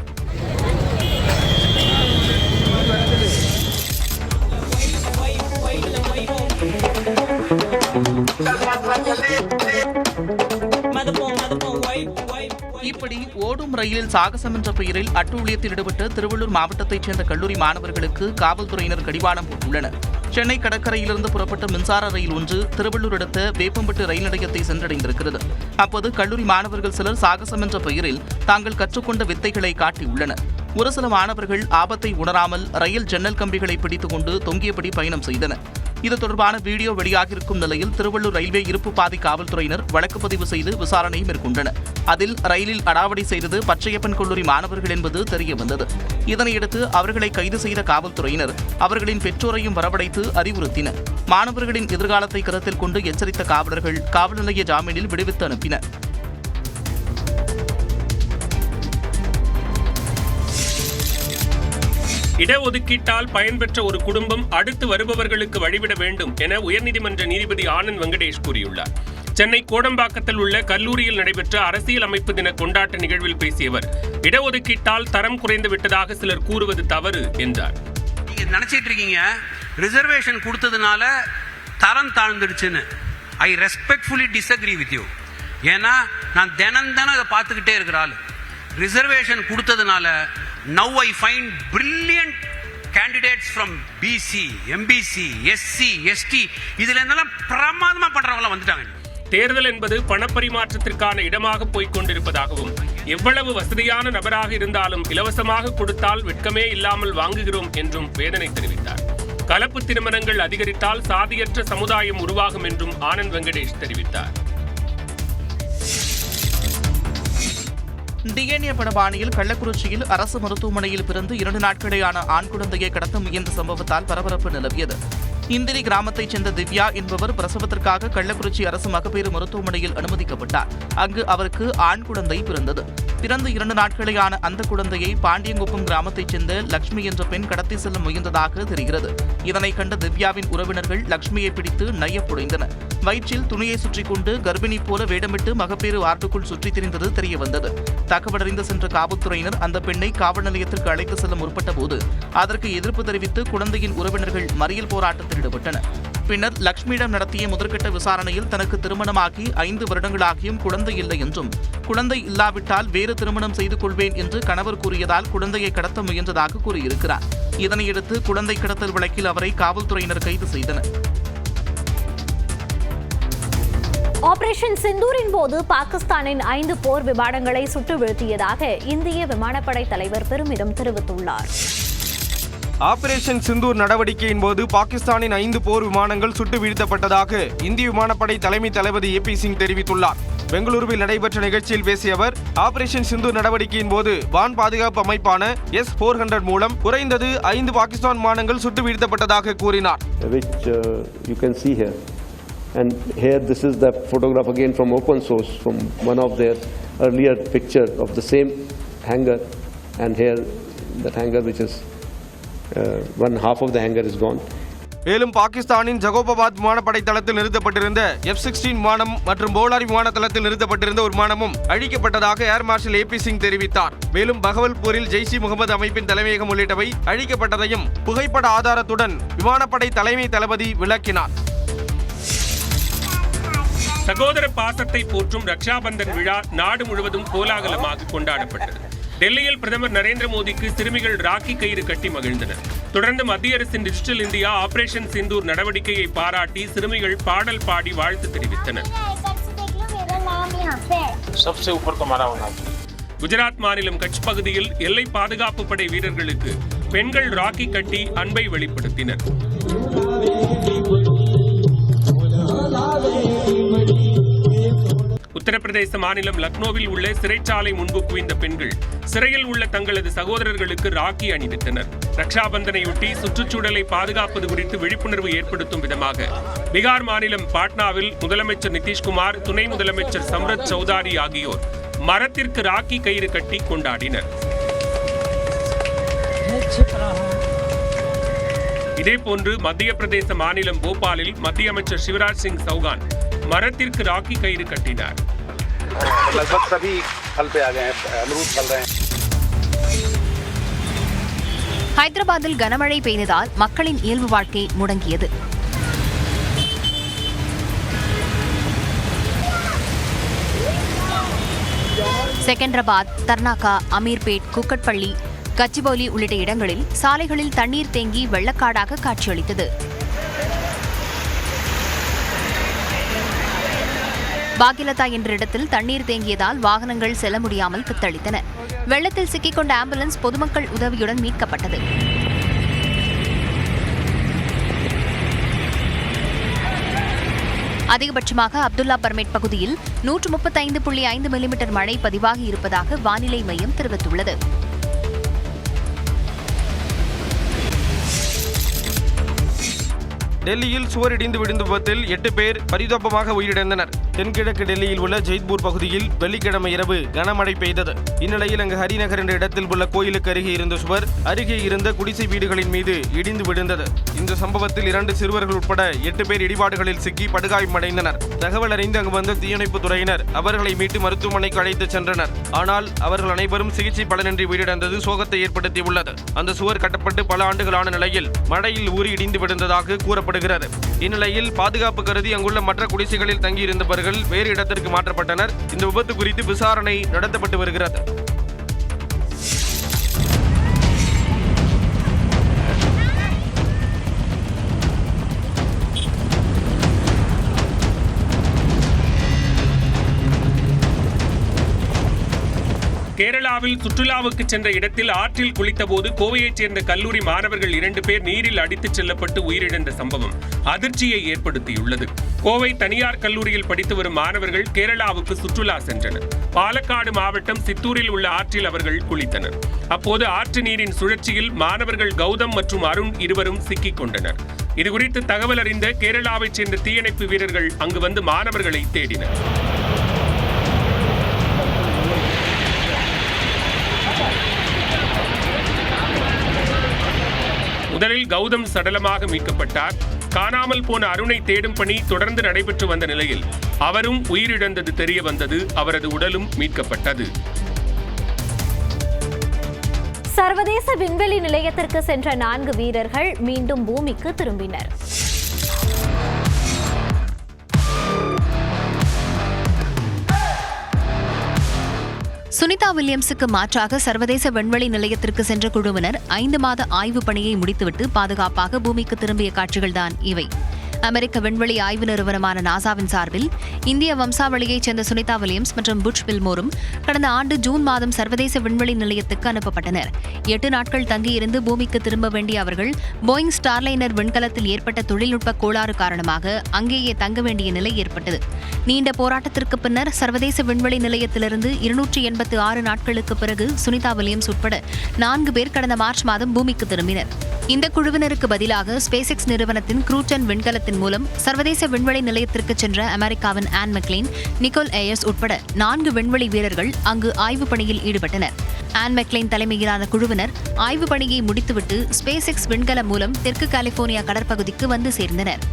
இப்படி ஓடும் ரயிலில் சாகசம் என்ற பெயரில் அட்டூழியத்தில் ஈடுபட்ட திருவள்ளூர் மாவட்டத்தைச் சேர்ந்த கல்லூரி மாணவர்களுக்கு காவல்துறையினர் கடிவாளம் போட்டுள்ளனர். சென்னை கடற்கரையிலிருந்து புறப்பட்ட மின்சார ரயில் ஒன்று திருவள்ளூர் அடுத்த வேப்பம்பட்டு ரயில் நிலையத்தை சென்றடைந்திருக்கிறது. அப்போது கல்லூரி மாணவர்கள் சிலர் சாகசம் என்ற பெயரில் தாங்கள் கற்றுக்கொண்ட வித்தைகளை காட்டியுள்ளனர். ஒரு சில மாணவர்கள் ஆபத்தை உணராமல் ரயில் ஜன்னல் கம்பிகளை பிடித்துக் கொண்டு தொங்கியபடி பயணம் செய்தனர். இது தொடர்பான வீடியோ வெளியாகியிருக்கும் நிலையில் திருவள்ளூர் ரயில்வே இருப்பு பாதை காவல்துறையினர் வழக்கு பதிவு செய்து விசாரணை மேற்கொண்டனர். அதில் ரயிலில் அடாவடி செய்தது பச்சையப்பன் கல்லூரி மாணவர்கள் என்பது தெரியவந்தது. இதனையடுத்து அவர்களை கைது செய்த காவல்துறையினர் அவர்களின் பெற்றோரையும் வரவழைத்து அறிவுறுத்தினர். மாணவர்களின் எதிர்காலத்தை கருத்தில் கொண்டு எச்சரித்த காவலர்கள் காவல் நிலைய ஜாமீனில் விடுவித்து அனுப்பினர். இடஒதுக்கீட்டால் பயன்பெற்ற ஒரு குடும்பம் அடுத்து வருபவர்களுக்கு வழிவிட வேண்டும் என உயர்நீதிமன்ற நீதிபதி ஆனந்த் வெங்கடேஷ் கூறியுள்ளார். சென்னை கோடம்பாக்கத்தில் உள்ள கல்லூரியில் நடைபெற்ற அரசியல் அமைப்பு தின கொண்டாட்ட நிகழ்வில் பேசிய அவர், இடஒதுக்கீட்டால் தரம் குறைந்து விட்டதாக சிலர் கூறுவது தவறு என்றார். நீங்க நினைச்சிட்டு இருக்கீங்க ரிசர்வேஷன் கொடுத்ததுனால தரம் தாழ்ந்துடுச்சுன்னு. ஐ ரெஸ்பெக்ட்ஃபுல்லி டிஸ்அக்ரி வித் யூ. ஏன்னா நான் தினம் அதை பார்த்துக்கிட்டே இருக்கிறாள். ரிசர்வேஷன் கொடுத்ததுனால now I find brilliant candidates from BC, MBC, SC, ST இதுல இருந்தெல்லாம் பிரமாதமா பண்றவங்க வந்துட்டாங்க. தேர்தல் என்பது பணப்பரிமாற்றத்திற்கான இடமாக போய்க் கொண்டிருப்பதாகவும் எவ்வளவு வசதியான நபராக இருந்தாலும் இலவசமாக கொடுத்தால் வெட்கமே இல்லாமல் வாங்குகிறோம் என்றும் வேதனை தெரிவித்தார். கலப்பு திருமணங்கள் அதிகரித்தால் சாதியற்ற சமுதாயம் உருவாகும் என்றும் ஆனந்த் வெங்கடேஷ் தெரிவித்தார். டிஎன்ஏ படபாணியில் கள்ளக்குறிச்சியில் அரசு மருத்துவமனையில் பிறந்து 2 நாட்களேயான ஆண் குழந்தையை கடத்த முயன்ற சம்பவத்தால் பரபரப்பு நிலவியது. இந்திரி கிராமத்தைச் சேர்ந்த திவ்யா என்பவர் பிரசவத்திற்காக கள்ளக்குறிச்சி அரசு மகப்பேறு மருத்துவமனையில் அனுமதிக்கப்பட்டார். அங்கு அவருக்கு ஆண் குழந்தை பிறந்தது. பிறந்து 2 நாட்களேயான அந்த குழந்தையை பாண்டியங்குப்பம் கிராமத்தைச் சேர்ந்த லட்சுமி என்ற பெண் கடத்தி செல்ல முயன்றதாக தெரிகிறது. இதனை கண்ட திவ்யாவின் உறவினர்கள் லட்சுமியை பிடித்து நையப்புடைந்தனர். வயிற்றில் துணியை சுற்றிக் கொண்டு கர்ப்பிணி போல வேடமிட்டு மகப்பேறு வார்டுக்குள் சுற்றித் திரிந்தது தெரியவந்தது. தகவலறிந்து சென்ற காவல்துறையினர் அந்த பெண்ணை காவல் நிலையத்திற்கு அழைத்து செல்ல முற்பட்ட போது அதற்கு எதிர்ப்பு தெரிவித்து குழந்தையின் உறவினர்கள் மறியல் போராட்டத்தில் ஈடுபட்டனர். பின்னர் லட்சுமியிடம் நடத்திய முதற்கட்ட விசாரணையில் தனக்கு திருமணமாகி 5 வருடங்களாகியும் குழந்தை இல்லை என்றும் குழந்தை இல்லாவிட்டால் வேறு திருமணம் செய்து கொள்வேன் என்று கணவர் கூறியதால் குழந்தையை கடத்த முயன்றதாக கூறியிருக்கிறார். இதனையடுத்து குழந்தை கடத்தல் வழக்கில் அவரை காவல்துறையினர் கைது செய்தனர். ஆபரேஷன் சிந்தூரின் போது பாகிஸ்தானின் 5 போர் விமானங்களை சுட்டு வீழ்த்தியதாக இந்திய விமானப்படை தலைவர் பெருமிதம் தெரிவித்துள்ளார். ஆபரேஷன் சிந்தூர் நடவடிக்கையின் போது பாகிஸ்தானின் 5 போர் விமானங்கள் சுட்டு வீழ்த்தப்பட்டதாக இந்திய விமானப்படை தலைமை தளபதி AP சிங் தெரிவித்துள்ளார். பெங்களூருவில் நடைபெற்ற நிகழ்ச்சியில் பேசிய அவர், ஆபரேஷன் சிந்தூர் நடவடிக்கையின் போது வான் பாதுகாப்பு அமைப்பான S-400 மூலம் குறைந்தது 5 பாகிஸ்தான் விமானங்கள் சுட்டு வீழ்த்தப்பட்டதாக கூறினார். And here this is the photograph again from open source from one of their earlier picture of the same hangar, and here that hangar which is one half of the hangar is gone. மேலும் பாகிஸ்தானின் ஜகோபாபாத் விமானப்படை தளத்தில் நிறுத்தப்பட்டிருந்த F-16 விமானம் மற்றும் போலாரி விமான தளத்தில் நிறுத்தப்பட்டிருந்த ஒரு விமானமும் அழிக்கப்பட்டதாக ஏர் மார்ஷல் AP சிங் தெரிவித்தார். மேலும் பகவல்பூரில் ஜெய்ஷ் முகமது அமைப்பின் தலைமையகம் உள்ளிட்டவை அழிக்கப்பட்டதையும் புகைப்பட ஆதாரத்துடன் விமானப்படை தலைமை தளபதி விளக்கினார். சகோதர பாசத்தை போற்றும் ரக்ஷாபந்தன் விழா நாடு முழுவதும் கோலாகலமாக கொண்டாடப்பட்டது. டெல்லியில் பிரதமர் நரேந்திர மோடிக்கு சிறுமிகள் ராக்கி கயிறு கட்டி மகிழ்ந்தனர். தொடர்ந்து மத்திய அரசின் டிஜிட்டல் இந்தியா ஆபரேஷன் சிந்தூர் நடவடிக்கையை பாராட்டி சிறுமிகள் பாடல் பாடி வாழ்த்து தெரிவித்தனர். குஜராத் மாநிலம் கட்ச் பகுதியில் எல்லை பாதுகாப்பு படை வீரர்களுக்கு பெண்கள் ராக்கி கட்டி அன்பை வெளிப்படுத்தினர். உத்தரப்பிரதேச மாநிலம் லக்னோவில் உள்ள சிறைச்சாலை முன்பு குவிந்த பெண்கள் சிறையில் உள்ள தங்களது சகோதரர்களுக்கு ராக்கி அணிவித்தனர். ரக்ஷாபந்தனையொட்டி சுற்றுச்சூழலை பாதுகாப்பது குறித்து விழிப்புணர்வு ஏற்படுத்தும் விதமாக பீகார் மாநிலம் பாட்னாவில் முதலமைச்சர் நிதிஷ்குமார், துணை முதலமைச்சர் சம்ரத் சௌதாரி ஆகியோர் மரத்திற்கு ராக்கி கயிறு கட்டி கொண்டாடினர். இதேபோன்று மத்திய பிரதேச மாநிலம் போபாலில் மத்திய அமைச்சர் சிவராஜ் சிங் சௌகான் மரத்திற்கு ராக்கி கயிறு கட்டினார். ஹைதராபாத்தில் கனமழை பெய்ததால் மக்களின் இயல்பு வாழ்க்கை முடங்கியது. செகந்திராபாத், தர்னாகா, அமீர்பேட், குக்கட்பள்ளி, கச்சிபௌலி உள்ளிட்ட இடங்களில் சாலைகளில் தண்ணீர் தேங்கி வெள்ளக்காடாக காட்சியளித்தது. பாகிலதா என்ற இடத்தில் தண்ணீர் தேங்கியதால் வாகனங்கள் செல்ல முடியாமல் தத்தளித்தன. வெள்ளத்தில் சிக்கிக்கொண்ட ஆம்புலன்ஸ் பொதுமக்கள் உதவியுடன் மீட்கப்பட்டது. அதிகபட்சமாக அப்துல்லா பர்மேட் பகுதியில் 135.5 மில்லிமீட்டர் மழை பதிவாகி இருப்பதாக வானிலை மையம் தெரிவித்துள்ளது. டெல்லியில் சுவர் இடிந்து விழுந்த விபத்தில் 8 பேர் பரிதாபமாக உயிரிழந்தனர். தென்கிழக்கு டெல்லியில் உள்ள ஜெய்த்பூர் பகுதியில் வெள்ளிக்கிழமை இரவு கனமழை பெய்தது. இந்நிலையில் அங்கு ஹரிநகர் என்ற இடத்தில் உள்ள கோயிலுக்கு அருகே இருந்த சுவர் அருகே இருந்த குடிசை வீடுகளின் மீது இடிந்து விழுந்தது. இந்த சம்பவத்தில் 2 சிறுவர்கள் உட்பட 8 பேர் இடிபாடுகளில் சிக்கி படுகாயமடைந்தனர். தகவல் அறிந்து அங்கு வந்த தீயணைப்பு துறையினர் அவர்களை மீட்டு மருத்துவமனைக்கு அழைத்து சென்றனர். ஆனால் அவர்கள் அனைவரும் சிகிச்சை பலனின்றி உயிரிழந்தது சோகத்தை ஏற்படுத்தியுள்ளது. அந்த சுவர் கட்டப்பட்டு பல ஆண்டுகளான நிலையில் மழையில் ஊறி இடிந்து விழுந்ததாக கூறப்படுகிறது. இந்நிலையில் பாதுகாப்பு கருதி அங்குள்ள மற்ற குடிசைகளில் தங்கியிருந்தவர்கள் வேறு இடத்திற்கு மாற்றப்பட்டனர். இந்த விபத்து குறித்து விசாரணை நடத்தப்பட்டு வருகிறது. கேரளாவில் சுற்றுலாவுக்கு சென்ற இடத்தில் ஆற்றில் குளித்தபோது கோவையைச் சேர்ந்த கல்லூரி மாணவர்கள் 2 பேர் நீரில் அடித்துச் செல்லப்பட்டு உயிரிழந்த சம்பவம் அதிர்ச்சியை ஏற்படுத்தியுள்ளது. கோவை தனியார் கல்லூரியில் படித்து வரும் மாணவர்கள் கேரளாவுக்கு சுற்றுலா சென்றனர். பாலக்காடு மாவட்டம் சித்தூரில் உள்ள ஆற்றில் அவர்கள் குளித்தனர். அப்போது ஆற்று நீரின் சுழற்சியில் மாணவர்கள் கௌதம் மற்றும் அருண் இருவரும் சிக்கிக் கொண்டனர். இதுகுறித்து தகவல் அறிந்த கேரளாவைச் சேர்ந்த தீயணைப்பு வீரர்கள் அங்கு வந்து மாணவர்களை தேடினர். முதலில் கௌதம் சடலமாக மீட்கப்பட்டார். காணாமல் போன அருணை தேடும் பணி தொடர்ந்து நடைபெற்று வந்த நிலையில் அவரும் உயிரிழந்தது தெரிய வந்தது. அவரது உடலும் மீட்கப்பட்டது. சர்வதேச விண்வெளி நிலையத்திற்கு சென்ற 4 வீரர்கள் மீண்டும் பூமிக்கு திரும்பினர். சுனிதா வில்லியம்ஸுக்கு மாற்றாக சர்வதேச விண்வெளி நிலையத்திற்கு சென்ற குழுவினர் 5 மாத ஆய்வுப் பணியை முடித்துவிட்டு பாதுகாப்பாக பூமிக்கு திரும்பிய காட்சிகள்தான் இவை. அமெரிக்க விண்வெளி ஆய்வு நிறுவனமான நாசாவின் சார்பில் இந்திய வம்சாவளியைச் சேர்ந்த சுனிதா வில்லியம்ஸ் மற்றும் புட்ச் வில்மோரும் கடந்த ஆண்டு ஜூன் மாதம் சர்வதேச விண்வெளி நிலையத்துக்கு அனுப்பப்பட்டனர். 8 நாட்கள் தங்கியிருந்து பூமிக்கு திரும்ப வேண்டிய அவர்கள் போயிங் ஸ்டார்லைனர் விண்கலத்தில் ஏற்பட்ட தொழில்நுட்ப கோளாறு காரணமாக அங்கேயே தங்க வேண்டிய நிலை ஏற்பட்டது. நீண்ட போராட்டத்திற்கு பின்னர் சர்வதேச விண்வெளி நிலையத்திலிருந்து 286 நாட்களுக்கு பிறகு சுனிதா வில்லியம்ஸ் உட்பட 4 பேர் கடந்த மார்ச் மாதம் பூமிக்கு திரும்பினர். இந்த குழுவினருக்கு பதிலாக ஸ்பேஸ் எக்ஸ் நிறுவனத்தின் க்ரூட்டன் விண்கலத்தினர் திட்டத்தின் மூலம் சர்வதேச விண்வெளி நிலையத்திற்கு சென்ற அமெரிக்காவின் ஆன் மெக்லீன், நிக்கோல் ஏயர்ஸ் உட்பட 4 விண்வெளி வீரர்கள் அங்கு ஆய்வுப் பணியில் ஈடுபட்டனர். ஆன் மெக்லீன் தலைமையிலான குழுவினர் ஆய்வுப் பணியை முடித்துவிட்டு ஸ்பேஸ் எக்ஸ் விண்கலம் மூலம் தெற்கு கலிபோர்னியா கடற்பகுதிக்கு வந்து சேர்ந்தனர்.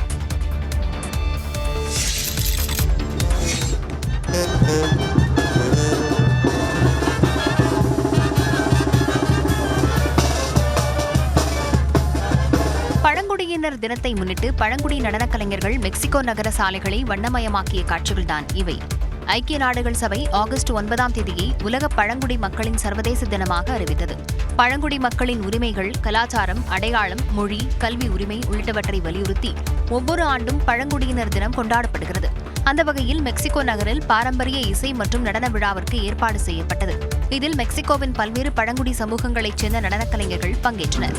பழங்குடியினர் தினத்தை முன்னிட்டு பழங்குடி நடனக் கலைஞர்கள் மெக்சிகோ நகர சாலைகளை வண்ணமயமாக்கிய காட்சிகள்தான் இவை. ஐக்கிய நாடுகள் சபை ஆகஸ்ட் 9ஆம் தேதியை உலக பழங்குடி மக்களின் சர்வதேச தினமாக அறிவித்தது. பழங்குடி மக்களின் உரிமைகள், கலாச்சாரம், அடையாளம், மொழி, கல்வி உரிமை உள்ளிட்டவற்றை வலியுறுத்தி ஒவ்வொரு ஆண்டும் பழங்குடியினர் தினம் கொண்டாடப்படுகிறது. அந்த வகையில் மெக்சிகோ நகரில் பாரம்பரிய இசை மற்றும் நடன விழாவிற்கு ஏற்பாடு செய்யப்பட்டது. இதில் மெக்சிகோவின் பல்வேறு பழங்குடி சமூகங்களைச் சேர்ந்த நடனக் கலைஞர்கள் பங்கேற்றனர்.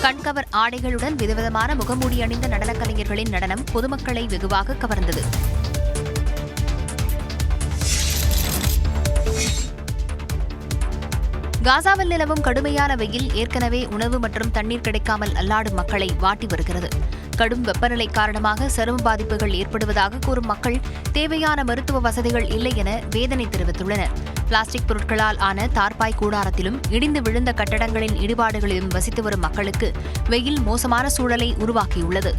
கண்கவர் ஆடைகளுடன் விதவிதமான முகமூடி அணிந்த நடனக் கலைஞர்களின் நடனம் பொதுமக்களை வெகுவாக கவர்ந்தது. காசாவில் நிலவும் கடுமையான வெயில் ஏற்கனவே உணவு மற்றும் தண்ணீர் கிடைக்காமல் அல்லாடும் மக்களை வாட்டி வருகிறது. கடும் வெப்பநிலை காரணமாக சரும பாதிப்புகள் ஏற்படுவதாக கூறும் மக்கள் தேவையான மருத்துவ வசதிகள் இல்லை என வேதனை தெரிவித்துள்ளனர். பிளாஸ்டிக் பொருட்களால் ஆன தார்பாய் கூடாரத்திலும் இடிந்து விழுந்த கட்டடங்களின் இடிபாடுகளிலும் வசித்து வரும் மக்களுக்கு வெயில் மோசமான சூழலை உருவாக்கியுள்ளது.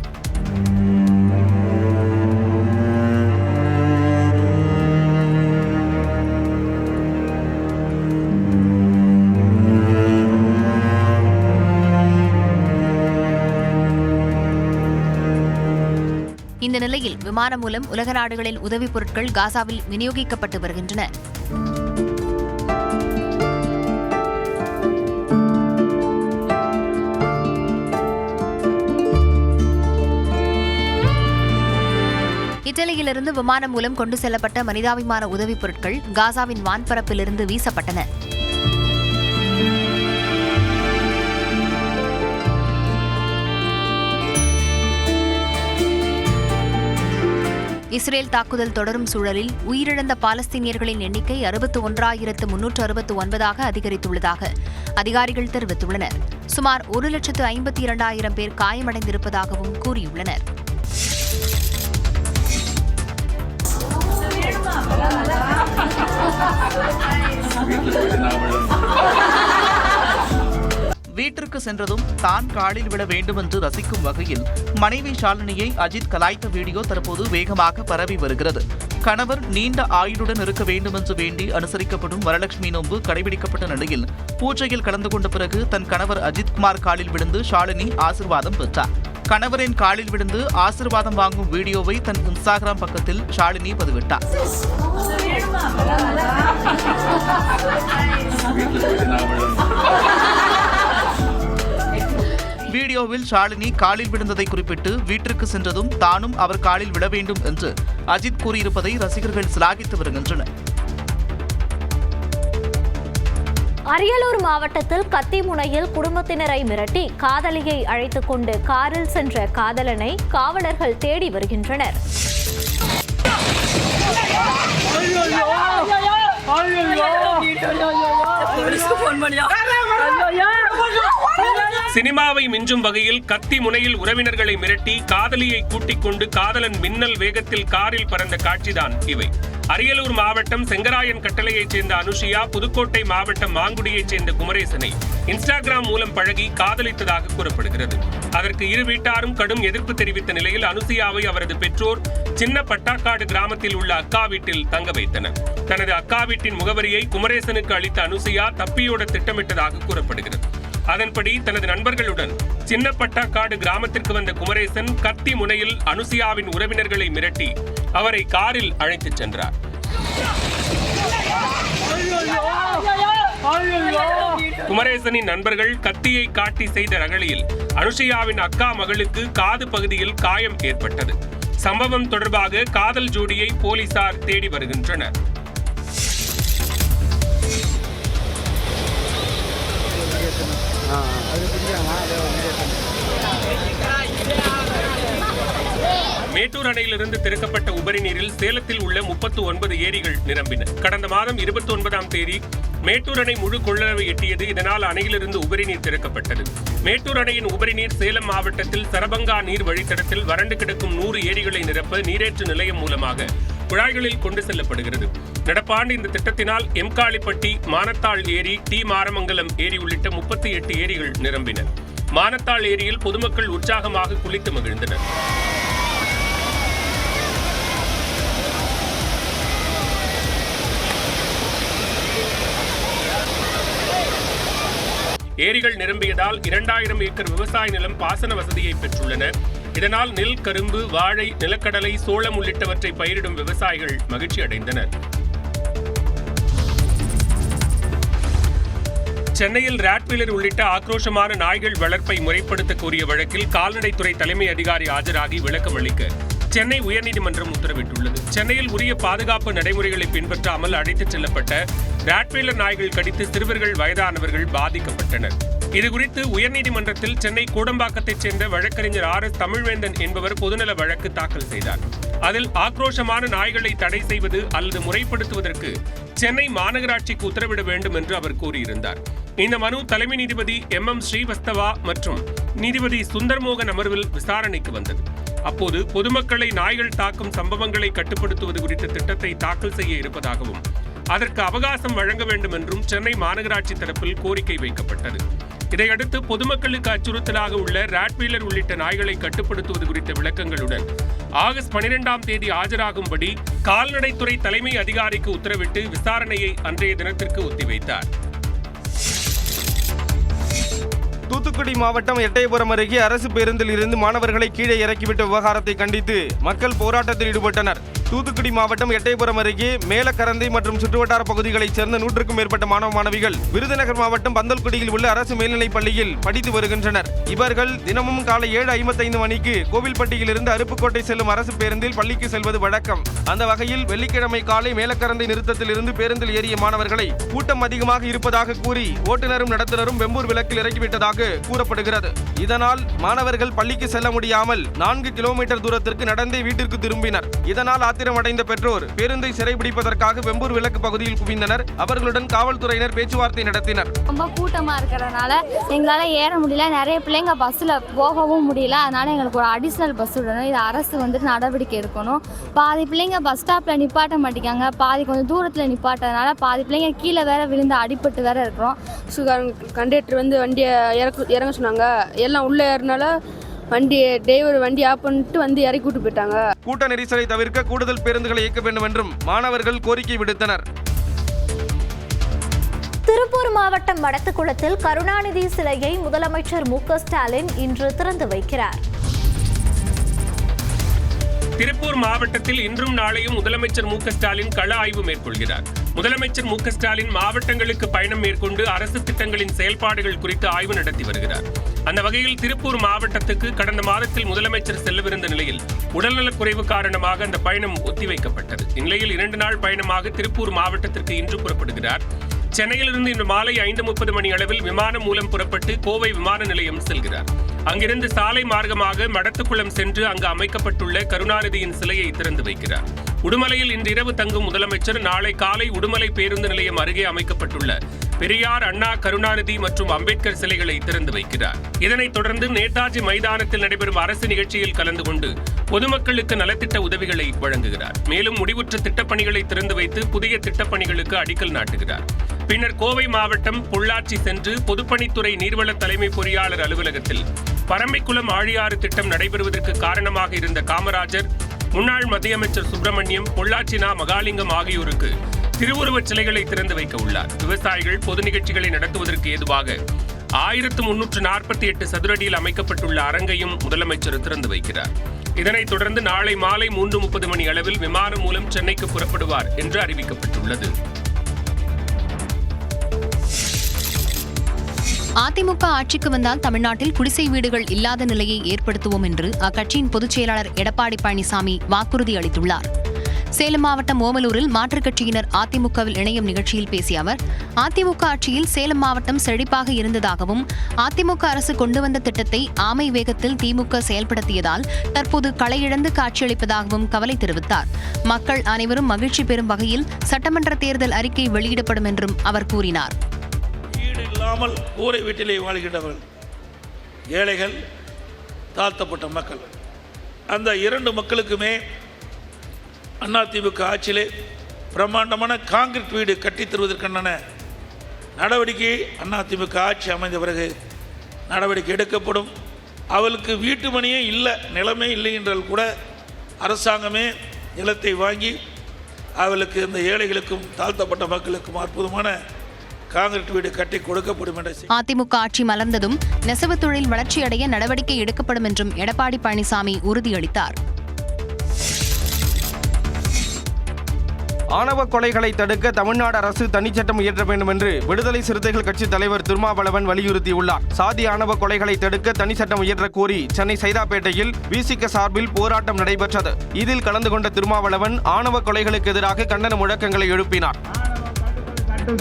இந்த நிலையில் விமானம் மூலம் உலக நாடுகளின் உதவிப் பொருட்கள் காசாவில் விநியோகிக்கப்பட்டு வருகின்றன. இத்தாலியிலிருந்து விமானம் மூலம் கொண்டு செல்லப்பட்ட மனிதாபிமான உதவிப் பொருட்கள் காசாவின் வான்பரப்பிலிருந்து வீசப்பட்டன. இஸ்ரேல் தாக்குதல் தொடரும் சூழலில் உயிரிழந்த பாலஸ்தீனியர்களின் எண்ணிக்கை 61,369ஆக அதிகரித்துள்ளதாக அதிகாரிகள் தெரிவித்துள்ளனர். சுமார் 1,52,000 பேர் காயமடைந்திருப்பதாகவும் கூறியுள்ளனர். வீட்டிற்கு சென்றதும் தான் காலில் விட வேண்டும் என்று ரசிக்கும் வகையில் மனைவி ஷாலினியை அஜித் கலாய்த்த வீடியோ தற்போது வேகமாக பரவி வருகிறது. கணவர் நீண்ட ஆயுளுடன் இருக்க வேண்டும் என்று வேண்டி அனுசரிக்கப்படும் வரலட்சுமி நோன்பு கடைபிடிக்கப்பட்ட நிலையில் பூஜையில் கலந்து கொண்ட பிறகு தன் கணவர் அஜித்குமார் காலில் விழுந்து ஷாலினி ஆசிர்வாதம் பெற்றார். கணவரின் காலில் விழுந்து ஆசிர்வாதம் வாங்கும் வீடியோவை தன் இன்ஸ்டாகிராம் பக்கத்தில் ஷாலினி பதிவிட்டார். வீடியோவில் ஷாலினி காலில் விழுந்ததை குறிப்பிட்டு வீட்டிற்கு சென்றதும் தானும் அவர் காலில் விழ வேண்டும் என்று அஜித் கூறியிருப்பதை ரசிகர்கள் சிலாகித்து வருகின்றனர். அரியலூர் மாவட்டத்தில் கத்திமுனையில் குடும்பத்தினரை மிரட்டி காதலியை அழைத்துக் கொண்டு காரில் சென்ற காதலனை காவலர்கள் தேடி வருகின்றனர். சினிமாவை மிஞ்சும் வகையில் கத்தி முனையில் உறவினர்களை மிரட்டி காதலியை கூட்டிக் கொண்டு காதலன் மின்னல் வேகத்தில் காரில் பறந்த காட்சிதான் இவை. அரியலூர் மாவட்டம் செங்கராயன் கட்டளையைச் சேர்ந்த அனுஷியா புதுக்கோட்டை மாவட்டம் மாங்குடியைச் சேர்ந்த குமரேசனை இன்ஸ்டாகிராம் மூலம் பழகி காதலித்ததாக கூறப்படுகிறது. அதற்கு இரு வீட்டாரும் கடும் எதிர்ப்பு தெரிவித்த நிலையில் அனுஷியாவை அவரது பெற்றோர் சின்ன பட்டாக்காடு கிராமத்தில் உள்ள அக்கா வீட்டில் தங்க வைத்தனர். தனது அக்கா வீட்டின் முகவரியை குமரேசனுக்கு அளித்த அனுஷியா தப்பியோட திட்டமிட்டதாக கூறப்படுகிறது. அதன்படி தனது நண்பர்களுடன் சின்ன பட்டாக்காடு கிராமத்திற்கு வந்த குமரேசன் கத்தி முனையில் அனுஷியாவின் உறவினர்களை மிரட்டி அவரை காரில் அழைத்துச் சென்றார். குமரேசனின் நண்பர்கள் கத்தியை காட்டி செய்த ரகளியில் அனுஷியாவின் அக்கா மகளுக்கு காது பகுதியில் காயம் ஏற்பட்டது. சம்பவம் தொடர்பாக காதல் ஜோடியை போலீசார் தேடி வருகின்றனர். மேட்டூர் அணையிலிருந்து திறக்கப்பட்ட உபரி நீரில் சேலத்தில் உள்ள 39 ஏரிகள் நிரம்பின. கடந்த மாதம் 29ஆம் தேதி மேட்டூர் அணை முழு கொள்ளளவை எட்டியது. இதனால் அணையிலிருந்து உபரி நீர் திறக்கப்பட்டது. மேட்டூர் அணையின் உபரி நீர் சேலம் மாவட்டத்தில் சரபங்கா நீர் வழித்தடத்தில் வறண்டு கிடக்கும் 100 ஏரிகளை நிரப்ப நீரேற்று நிலையம் மூலமாக குழாய்களில் கொண்டு செல்லப்படுகிறது. நடப்பாண்டு இந்த திட்டத்தினால் எம்காளிப்பட்டி, மானத்தாள் ஏரி, டி மாரமங்கலம் ஏரி உள்ளிட்ட 38 ஏரிகள் நிரம்பின. மானத்தாள் ஏரியில் பொதுமக்கள் உற்சாகமாக குளித்து மகிழ்ந்தனர். ஏரிகள் நிரம்பியதால் 2000 ஏக்கர் விவசாய நிலம் பாசன வசதியை பெற்றுள்ளன. இதனால் நெல், கரும்பு, வாழை, நிலக்கடலை, சோளம் உள்ளிட்டவற்றை பயிரிடும் விவசாயிகள் மகிழ்ச்சி அடைந்தனர். சென்னையில் ராட்வீலர் உள்ளிட்ட ஆக்ரோஷமான நாய்கள் வளர்ப்பை முறைப்படுத்த கோரிய வழக்கில் கால்நடைத்துறை தலைமை அதிகாரி ஆஜராகி விளக்கம் அளிக்க சென்னை உயர்நீதிமன்றம் உத்தரவிட்டுள்ளது. சென்னையில் உரிய பாதுகாப்பு நடைமுறைகளை பின்பற்றாமல் அழைத்துச் செல்லப்பட்ட ராட்வீலர் நாய்கள் கடித்து சிறுவர்கள், வயதானவர்கள் பாதிக்கப்பட்டனர். இதுகுறித்து உயர்நீதிமன்றத்தில் சென்னை கோடம்பாக்கத்தைச் சேர்ந்த வழக்கறிஞர் RS தமிழ்வேந்தன் என்பவர் பொதுநல வழக்கு தாக்கல் செய்தார். அதில் ஆக்ரோஷமான நாய்களை தடை செய்வது அல்லது முறைப்படுத்துவதற்கு சென்னை மாநகராட்சிக்கு உத்தரவிட வேண்டும் என்று அவர் கூறியிருந்தார். இந்த மனு தலைமை நீதிபதி MM ஸ்ரீவஸ்தவா மற்றும் நீதிபதி சுந்தர்மோகன் அமர்வில் விசாரணைக்கு வந்தது. அப்போது பொதுமக்களை நாய்கள் தாக்கும் சம்பவங்களை கட்டுப்படுத்துவது குறித்த திட்டத்தை தாக்கல் செய்ய இருப்பதாகவும் அதற்கு அவகாசம் வழங்க வேண்டும் என்றும் சென்னை மாநகராட்சி தரப்பில் கோரிக்கை வைக்கப்பட்டது. இதையடுத்து பொதுமக்களுக்கு அச்சுறுத்தலாக உள்ள ராட்வீலர் உள்ளிட்ட நாய்களை கட்டுப்படுத்துவது குறித்த விளக்கங்களுடன் ஆகஸ்ட் 12ஆம் தேதி ஆஜராகும்படி கால்நடைத்துறை தலைமை அதிகாரிக்கு உத்தரவிட்டு விசாரணையை அன்றைய தினத்திற்கு ஒத்திவைத்தார். தூத்துக்குடி மாவட்டம் எட்டயபுரம் அருகே அரசு பேருந்தில் இருந்து மாணவர்களை கீழே இறக்கிவிட்ட விவகாரத்தை கண்டித்து மக்கள் போராட்டத்தில் ஈடுபட்டனர். தூத்துக்குடி மாவட்டம் எட்டயபுரம் அருகே மேலக்கரந்தை மற்றும் சுற்றுவட்டார பகுதிகளைச் சேர்ந்த 100க்கும் மேற்பட்ட மாணவ மாணவிகள் விருதுநகர் மாவட்டம் பந்தல்குடியில் உள்ள அரசு மேல்நிலைப் பள்ளியில் படித்து வருகின்றனர். இவர்கள் தினமும் காலை 7:55 மணிக்கு கோவில்பட்டியிலிருந்து அருப்புக்கோட்டை செல்லும் அரசு பேருந்தில் பள்ளிக்கு செல்வது வழக்கம். அந்த வகையில் வெள்ளிக்கிழமை காலை மேலக்கரந்தை நிறுத்தத்தில் இருந்து பேருந்தில் ஏறிய மாணவர்களை கூட்டம் அதிகமாக இருப்பதாக கூறி ஓட்டுநரும் நடத்துனரும் வெம்பூர் விளக்கில் இறக்கிவிட்டதாக கூறப்படுகிறது. இதனால் மாணவர்கள் பள்ளிக்கு செல்ல முடியாமல் 4 கிலோமீட்டர் தூரத்திற்கு நடந்தே வீட்டிற்கு திரும்பினர். இதனால் ஆத்திரமடைந்த பெற்றோர் பேருந்தை சிறைபிடிப்பதற்காக வெம்பூர் விளக்கு பகுதியில் குவிந்தனர். அவர்களுடன் காவல்துறையினர் பேச்சுவார்த்தை நடத்தினர். ரொம்ப கூட்டமா இருக்கிறதுனால எங்களால ஏற முடியல. நிறைய பிள்ளைங்க பஸ்ல போகவும் முடியல. அதனால எங்களுக்கு ஒரு அடிஷனல் பஸ் விடணும். இது அரசு நடவடிக்கை எடுக்கணும். பாதி பிள்ளைங்க பஸ் ஸ்டாப்ல நிப்பாட்ட மாட்டேங்காங்க. பாதி கொஞ்சம் தூரத்துல நிப்பாட்டதுனால பாதி பிள்ளைங்க கீழே வேற விழுந்து அடிபட்டு வேற இருக்கிறோம். கண்டக்டர் வண்டியை இறங்க சொன்னாங்க. எல்லாம் உள்ள ஏறினால வண்டி ஆஃப் பண்ணிட்டு இறக்கி விட்டு போயிட்டாங்க. கூட்ட நெரிசலை தவிர்க்க கூடுதல் பேருந்துகளை இயக்க வேண்டும் என்றும் மாணவர்கள் கோரிக்கை விடுத்தனர். திருப்பூர் மாவட்டம் வடத்துக்குளத்தில் கருணாநிதி சிலையை முதலமைச்சர் MK ஸ்டாலின் இன்று திறந்து வைக்கிறார். திருப்பூர் மாவட்டத்தில் இன்றும் நாளையும் முதலமைச்சர் MK ஸ்டாலின் கள ஆய்வு மேற்கொள்கிறார். முதலமைச்சர் MK ஸ்டாலின் மாவட்டங்களுக்கு பயணம் மேற்கொண்டு அரசு திட்டங்களின் செயல்பாடுகள் குறித்து ஆய்வு நடத்தி வருகிறார். அந்த வகையில் திருப்பூர் மாவட்டத்துக்கு கடந்த மாதத்தில் முதலமைச்சர் செல்லவிருந்த நிலையில் உடல்நலக்குறைவு காரணமாக அந்த பயணம் ஒத்திவைக்கப்பட்டது. இந்நிலையில் 2 நாள் பயணமாக திருப்பூர் மாவட்டத்திற்கு இன்று புறப்படுகிறார். சென்னையிலிருந்து இன்று மாலை 5:30 மணி அளவில் விமானம் மூலம் புறப்பட்டு கோவை விமான நிலையம் செல்கிறார். அங்கிருந்து சாலை மார்க்கமாக மடத்துக்குளம் சென்று அங்கு அமைக்கப்பட்டுள்ள கருணாநிதியின் சிலையை திறந்து வைக்கிறார். உடுமலையில் இன்று இரவு தங்கும் முதலமைச்சர் நாளை காலை உடுமலை பேருந்து நிலையம் அருகே அமைக்கப்பட்டுள்ள பெரியார், அண்ணா, கருணாநிதி மற்றும் அம்பேத்கர் சிலைகளை திறந்து வைக்கிறார். இதனைத் தொடர்ந்து நேதாஜி மைதானத்தில் நடைபெறும் அரசு நிகழ்ச்சியில் கலந்து கொண்டு பொதுமக்களுக்கு நலத்திட்ட உதவிகளை வழங்குகிறார். மேலும் முடிவுற்ற திட்டப்பணிகளை திறந்து வைத்து புதிய திட்டப்பணிகளுக்கு அடிக்கல் நாட்டுகிறார். பின்னர் கோவை மாவட்டம் பொள்ளாச்சி சென்று பொதுப்பணித்துறை நீர்வள தலைமை பொறியாளர் அலுவலகத்தில் பரம்பிக்குளம் ஆழியாறு திட்டம் நடைபெறுவதற்கு காரணமாக இருந்த காமராஜர், முன்னாள் மத்திய அமைச்சர் சுப்பிரமணியம், பொள்ளாச்சினா மகாலிங்கம் ஆகியோருக்கு திருவுருவச் சிலைகளை திறந்து வைக்க உள்ளார். விவசாயிகள் பொது நிகழ்ச்சிகளை நடத்துவதற்கு ஏதுவாக 1348 சதுரடியில் அமைக்கப்பட்டுள்ள அரங்கையும் முதலமைச்சர் திறந்து வைக்கிறார். இதனைத் தொடர்ந்து நாளை மாலை 3:30 மணி அளவில் விமானம் மூலம் சென்னைக்கு புறப்படுவார் என்று அறிவிக்கப்பட்டுள்ளது. அதிமுக ஆட்சிக்கு வந்தால் தமிழ்நாட்டில் குடிசை வீடுகள் இல்லாத நிலையை ஏற்படுத்துவோம் என்று அக்கட்சியின் பொதுச் செயலாளர் எடப்பாடி பழனிசாமி வாக்குறுதி அளித்துள்ளார். சேலம் மாவட்டம் ஓமலூரில் மாற்றுக் கட்சியினர் அதிமுகவில் இணையும் நிகழ்ச்சியில் பேசிய அவர், அதிமுக ஆட்சியில் சேலம் மாவட்டம் செழிப்பாக இருந்ததாகவும், அதிமுக அரசு கொண்டு வந்த திட்டத்தை ஆமை வேகத்தில் திமுக செயல்படுத்தியதால் தற்போது களையிழந்து காட்சியளிப்பதாகவும் கவலை தெரிவித்தார். மக்கள் அனைவரும் மகிழ்ச்சி பெறும் வகையில் சட்டமன்ற தேர்தல் அறிக்கை வெளியிடப்படும் என்றும் அவர் கூறினார். வீடு இல்லாமல் கூரை வீட்டிலே வாழ்கின்றவர்கள், ஏழைகள், தாழ்த்தப்பட்ட மக்கள், அந்த இரண்டு மக்களுக்குமே அதிமுக ஆட்சியிலே பிரம்மாண்டமான காங்கிரீட் வீடு கட்டித் தருவதற்கான நடவடிக்கை அதிமுக ஆட்சி அமைந்த பிறகு நடவடிக்கை எடுக்கப்படும். அவளுக்கு வீட்டு மணியே இல்லை, நிலமே இல்லை என்றால் கூட அரசாங்கமே நிலத்தை வாங்கி அவளுக்கு இந்த ஏழைகளுக்கும் தாழ்த்தப்பட்ட மக்களுக்கும் அற்புதமான காங்கிரீட் வீடு கட்டி கொடுக்கப்படும் என்ற அதிமுக ஆட்சி மலர்ந்ததும் நெசவு தொழில் வளர்ச்சியடைய நடவடிக்கை எடுக்கப்படும் என்றும் எடப்பாடி பழனிசாமி உறுதியளித்தார். ஆணவ கொலைகளை தடுக்க தமிழ்நாடு அரசு தனிச்சட்டம் இயற்ற வேண்டும் என்று விடுதலை சிறுத்தைகள் கட்சி தலைவர் திருமாவளவன் வலியுறுத்தியுள்ளார். சாதி ஆணவ கொலைகளை தடுக்க தனிச்சட்டம் இயற்ற கோரி சென்னை சைதாப்பேட்டையில் விசிக சார்பில் போராட்டம் நடைபெற்றது. இதில் கலந்து கொண்ட திருமாவளவன் ஆணவ கொலைகளுக்கு எதிராக கண்டன முழக்கங்களை எழுப்பினார்.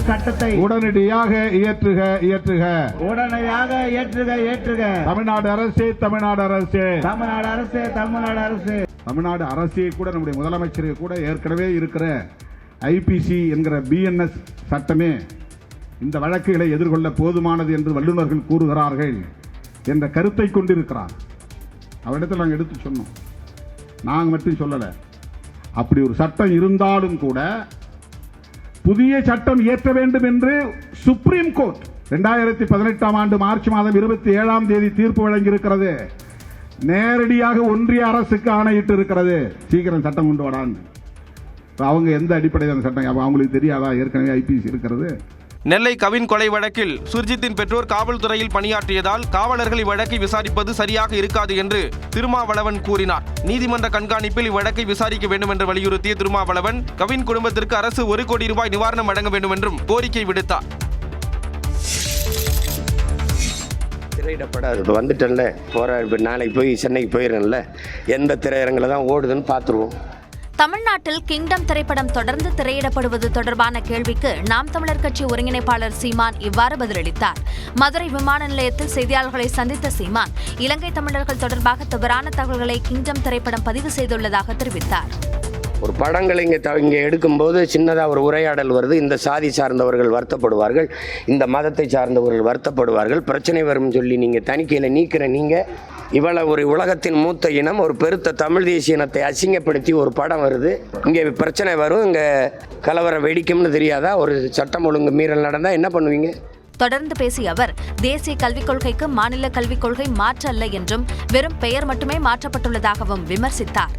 சட்டத்தை உடனடியாக இயற்றுக இயற்றுக உடனடியாக ஏற்றுக ஏற்றுக தமிழ்நாடு அரசே தமிழ்நாடு அரசே தமிழ்நாடு அரசு தமிழ்நாடு அரசு தமிழ்நாடு அரசே கூட நம்முடைய முதலமைச்சருக்கு கூட ஏற்கனவே இருக்கிற ஐபிசி என்கிற பிஎன்எஸ் சட்டமே இந்த வழக்குகளை எதிர்கொள்ள போதுமானது என்று வல்லுநர்கள் கூறுகிறார்கள் என்ற கருத்தை கொண்டிருக்கிறார். அவரிடத்தில் நாங்கள் எடுத்து சொன்னோம், நாங்கள் மட்டும் சொல்லலை. அப்படி ஒரு சட்டம் இருந்தாலும் கூட புதிய சட்டம் இயற்ற வேண்டும் என்று சுப்ரீம் கோர்ட் 2018 ஆண்டு மார்ச் மாதம் 27ஆம் தேதி தீர்ப்பு வழங்கியிருக்கிறது. நேரடியாக ஒன்றிய அரசுக்கு ஆணையிட்டு இருக்கிறது, சீக்கிரம் சட்டம் கொண்டு வரான்னு. அவங்க எந்த அடிப்படையில் சட்டம் அவங்களுக்கு தெரியாதா? ஏற்கனவே ஐபிசி இருக்கிறது. நெல்லை கவின் கொலை வழக்கில் சுர்ஜித்தின் பெற்றோர் காவல்துறையில் பணியாற்றியதால் காவலர்கள் இவ்வழக்கை விசாரிப்பது சரியாக இருக்காது என்று திருமாவளவன் கூறினார். நீதிமன்ற கண்காணிப்பில் இவ்வழக்கை விசாரிக்க வேண்டும் என்று வலியுறுத்திய திருமாவளவன் கவின் குடும்பத்திற்கு அரசு 1 கோடி ரூபாய் நிவாரணம் வழங்க வேண்டும் என்றும் கோரிக்கை விடுத்தார். திரையிடப்படாது வந்துட்டேன்ல, நாளைக்கு போய் சென்னைக்கு போயிடறேன்ல, எந்த திரையரங்கில் தான் ஓடுதுன்னு பார்த்துருவோம். தமிழ்நாட்டில் கிங்டம் திரைப்படம் தொடர்ந்து திரையிடப்படுவது தொடர்பான கேள்விக்கு நாம் தமிழர் கட்சி ஒருங்கிணைப்பாளர் சீமான் இவ்வாறு பதிலளித்தார். மதுரை விமான நிலையத்தில் செய்தியாளர்களை சந்தித்த சீமான், இலங்கை தமிழர்கள் தொடர்பாக தவறான தகவல்களை கிங்டம் திரைப்படம் பதிவு செய்துள்ளதாக தெரிவித்தார். ஒரு படங்கள் இங்கே எடுக்கும்போது சின்னதாக ஒரு உரையாடல் வருது. இந்த சாதி சார்ந்தவர்கள் வருத்தப்படுவார்கள், இந்த மதத்தை சார்ந்தவர்கள் வருத்தப்படுவார்கள், பிரச்சனை வரும் சொல்லி நீங்கள் தணிக்கையில் நீக்கிற நீங்கள் இவ்வளவு ஒரு உலகத்தின் மூத்த இனம், ஒரு பெருத்த தமிழ் தேசிய இனத்தை அசிங்கப்படுத்தி ஒரு படம் வருது. இங்கே பிரச்சனை வரும், இங்கே கலவரம் வெடிக்கும்னு தெரியாதா? ஒரு சட்டம் ஒழுங்கு மீறல் நடந்தால் என்ன பண்ணுவீங்க? தொடர்ந்து பேசிய அவர், தேசிய கல்விக் கொள்கைக்கு மாநில கல்விக் கொள்கை மாற்று அல்ல என்றும் வெறும் பெயர் மட்டுமே மாற்றப்பட்டுள்ளதாகவும் விமர்சித்தார்.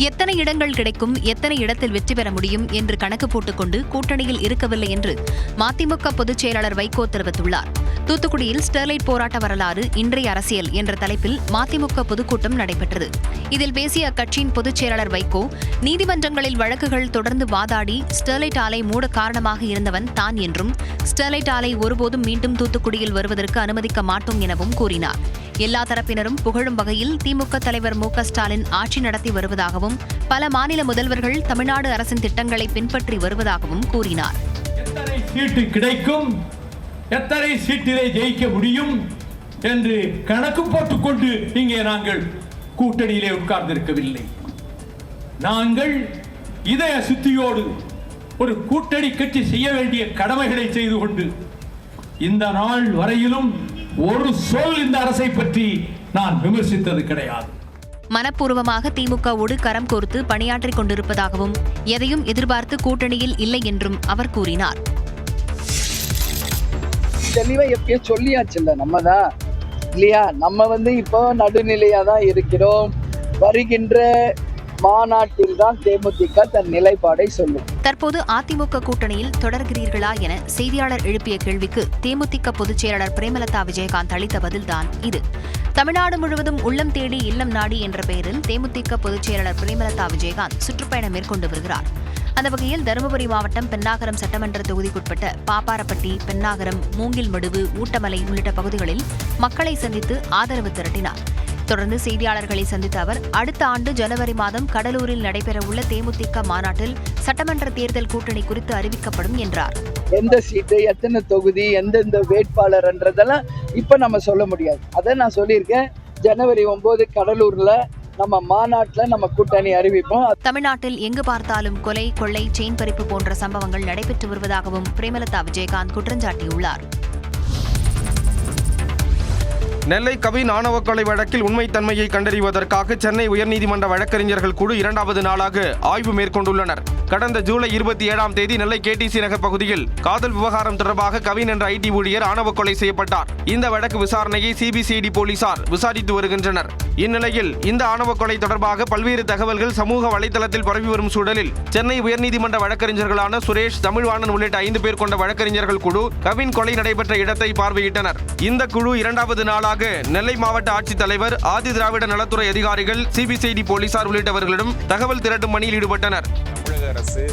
எத்தனை இடங்கள் கிடைக்கும், எத்தனை இடத்தில் வெற்றி பெற முடியும் என்று கணக்கு போட்டுக்கொண்டு கூட்டணியில் இருக்கவில்லை என்று மதிமுக பொதுச் செயலாளர் வைகோ தெரிவித்துள்ளார். தூத்துக்குடியில் ஸ்டெர்லைட் போராட்ட வரலாறு இன்றைய அரசியல் என்ற தலைப்பில் மதிமுக பொதுக்கூட்டம் நடைபெற்றது. இதில் பேசிய அக்கட்சியின் பொதுச் செயலாளர் வைகோ, நீதிமன்றங்களில் வழக்குகள் தொடர்ந்து வாதாடி ஸ்டெர்லைட் ஆலை மூட காரணமாக இருந்தவன் தான் என்றும், ஸ்டெர்லைட் ஆலை ஒருபோதும் மீண்டும் தூத்துக்குடியில் வருவதற்கு அனுமதிக்க மாட்டோம் எனவும் கூறினார். எல்லா தரப்பினரும் புகழும் வகையில் திமுக தலைவர் மு.க. ஸ்டாலின் ஆட்சி நடத்தி வருவதாகவும், பல மாநில முதல்வர்கள் தமிழ்நாடு அரசின் திட்டங்களை பின்பற்றி வருவதாகவும் கூறினார். எத்தனை சீட்டு கிடைக்கும், எத்தனை சீட்டிலே ஜெயிக்க முடியும் என்று கணக்கு போட்டுக்கொண்டு இங்கே நாங்கள் கூட்டணியிலே உட்கார்ந்திருக்கவில்லை. நாங்கள் இதய சுத்தியோடு ஒரு கூட்டணி கட்சி செய்ய வேண்டிய கடமைகளை செய்து கொண்டு இந்த நாள் வரையிலும் ஒரு சொல் இந்த அரசை பற்றி நான் விமர்சித்தது கிடையாது. மனப்பூர்வமாக திமுகவோடு கரம் கோர்த்து பணியாற்றிக் கொண்டிருப்பதாகவும், எதையும் எதிர்பார்த்து கூட்டணியில் இல்லை என்றும் அவர் கூறினார். தெளிவா எப்பயும் சொல்லியாச்சுல்ல, நம்ம தான் இல்லையா? நம்ம இப்போ நடுநிலையா தான் இருக்கிறோம். வருகின்ற மாநாட்டில் தான் தேமுதிக தன் நிலைப்பாடை சொல்லும். தற்போது அதிமுக கூட்டணியில் தொடர்கிறீர்களா என செய்தியாளர் எழுப்பிய கேள்விக்கு தேமுதிக பொதுச் செயலாளர் பிரேமலதா விஜயகாந்த் அளித்த பதில்தான் இது. தமிழ்நாடு முழுவதும் உள்ளம் தேடி இல்லம் நாடி என்ற பெயரில் தேமுதிக பொதுச் செயலாளர் பிரேமலதா விஜயகாந்த் சுற்றுப்பயணம் மேற்கொண்டு வருகிறார். அந்த வகையில் தருமபுரி மாவட்டம் பென்னாகரம் சட்டமன்ற தொகுதிக்குட்பட்ட பாப்பாரப்பட்டி, பென்னாகரம், மூங்கில்மடுவு, ஊட்டமலை உள்ளிட்ட பகுதிகளில் மக்களை சந்தித்து ஆதரவு திரட்டினார். தொடர்ந்து செய்தியாளர்களை சந்தித்த அவர் அடுத்த ஆண்டு ஜனவரி மாதம் கடலூரில் நடைபெறவுள்ள தேமுதிக மாநாட்டில் சட்டமன்ற தேர்தல் கூட்டணி குறித்து அறிவிக்கப்படும் என்றார். எந்த சீட்டு, எத்தனை தொகுதி, எந்தெந்த வேட்பாளர்ன்றதெல்லாம் இப்ப நம்ம சொல்ல முடியாது. அதை நான் சொல்லியிருக்கேன். ஜனவரி 9 கடலூர்ல நம்ம மாநாட்டில் நம்ம கூட்டணி அறிவிப்போம். தமிழ்நாட்டில் எங்கு பார்த்தாலும் கொலை, கொள்ளை, செயின் பறிப்பு போன்ற சம்பவங்கள் நடைபெற்று வருவதாகவும் பிரேமலதா விஜயகாந்த் குற்றஞ்சாட்டியுள்ளார். நெல்லை கவின் ஆணவ கொலை வழக்கில் உண்மைத்தன்மையை கண்டறிவதற்காக சென்னை உயர்நீதிமன்ற வழக்கறிஞர்கள் குழு 2வது நாளாக ஆய்வு மேற்கொண்டுள்ளனர். கடந்த ஜூலை 27ஆம் தேதி நெல்லை கேடிசி நகர் பகுதியில் காதல் விவகாரம் தொடர்பாக கவின் என்ற ஐடி ஊழியர் ஆணவ கொலை செய்யப்பட்டார். இந்த வழக்கு விசாரணையை சிபிசிஐடி போலீசார் விசாரித்து வருகின்றனர். இந்நிலையில் இந்த ஆணவ கொலை தொடர்பாக பல்வேறு தகவல்கள் சமூக வலைதளத்தில் பரவி வரும் சூழலில் சென்னை உயர்நீதிமன்ற வழக்கறிஞர்களான சுரேஷ், தமிழ்வாணன் உள்ளிட்ட 5 பேர் கொண்ட வழக்கறிஞர்கள் குழு கவின் கொலை நடைபெற்ற இடத்தை பார்வையிட்டனர். இந்த குழு 2வது நாளாக நெல்லை மாவட்ட ஆட்சித்தலைவர், ஆதி திராவிட நலத்துறை அதிகாரிகள், சிபிசிஐடி போலீசார் உள்ளிட்டவர்களிடம் தகவல் திரட்டும் பணியில் ஈடுபட்டனர். தமிழக அரசு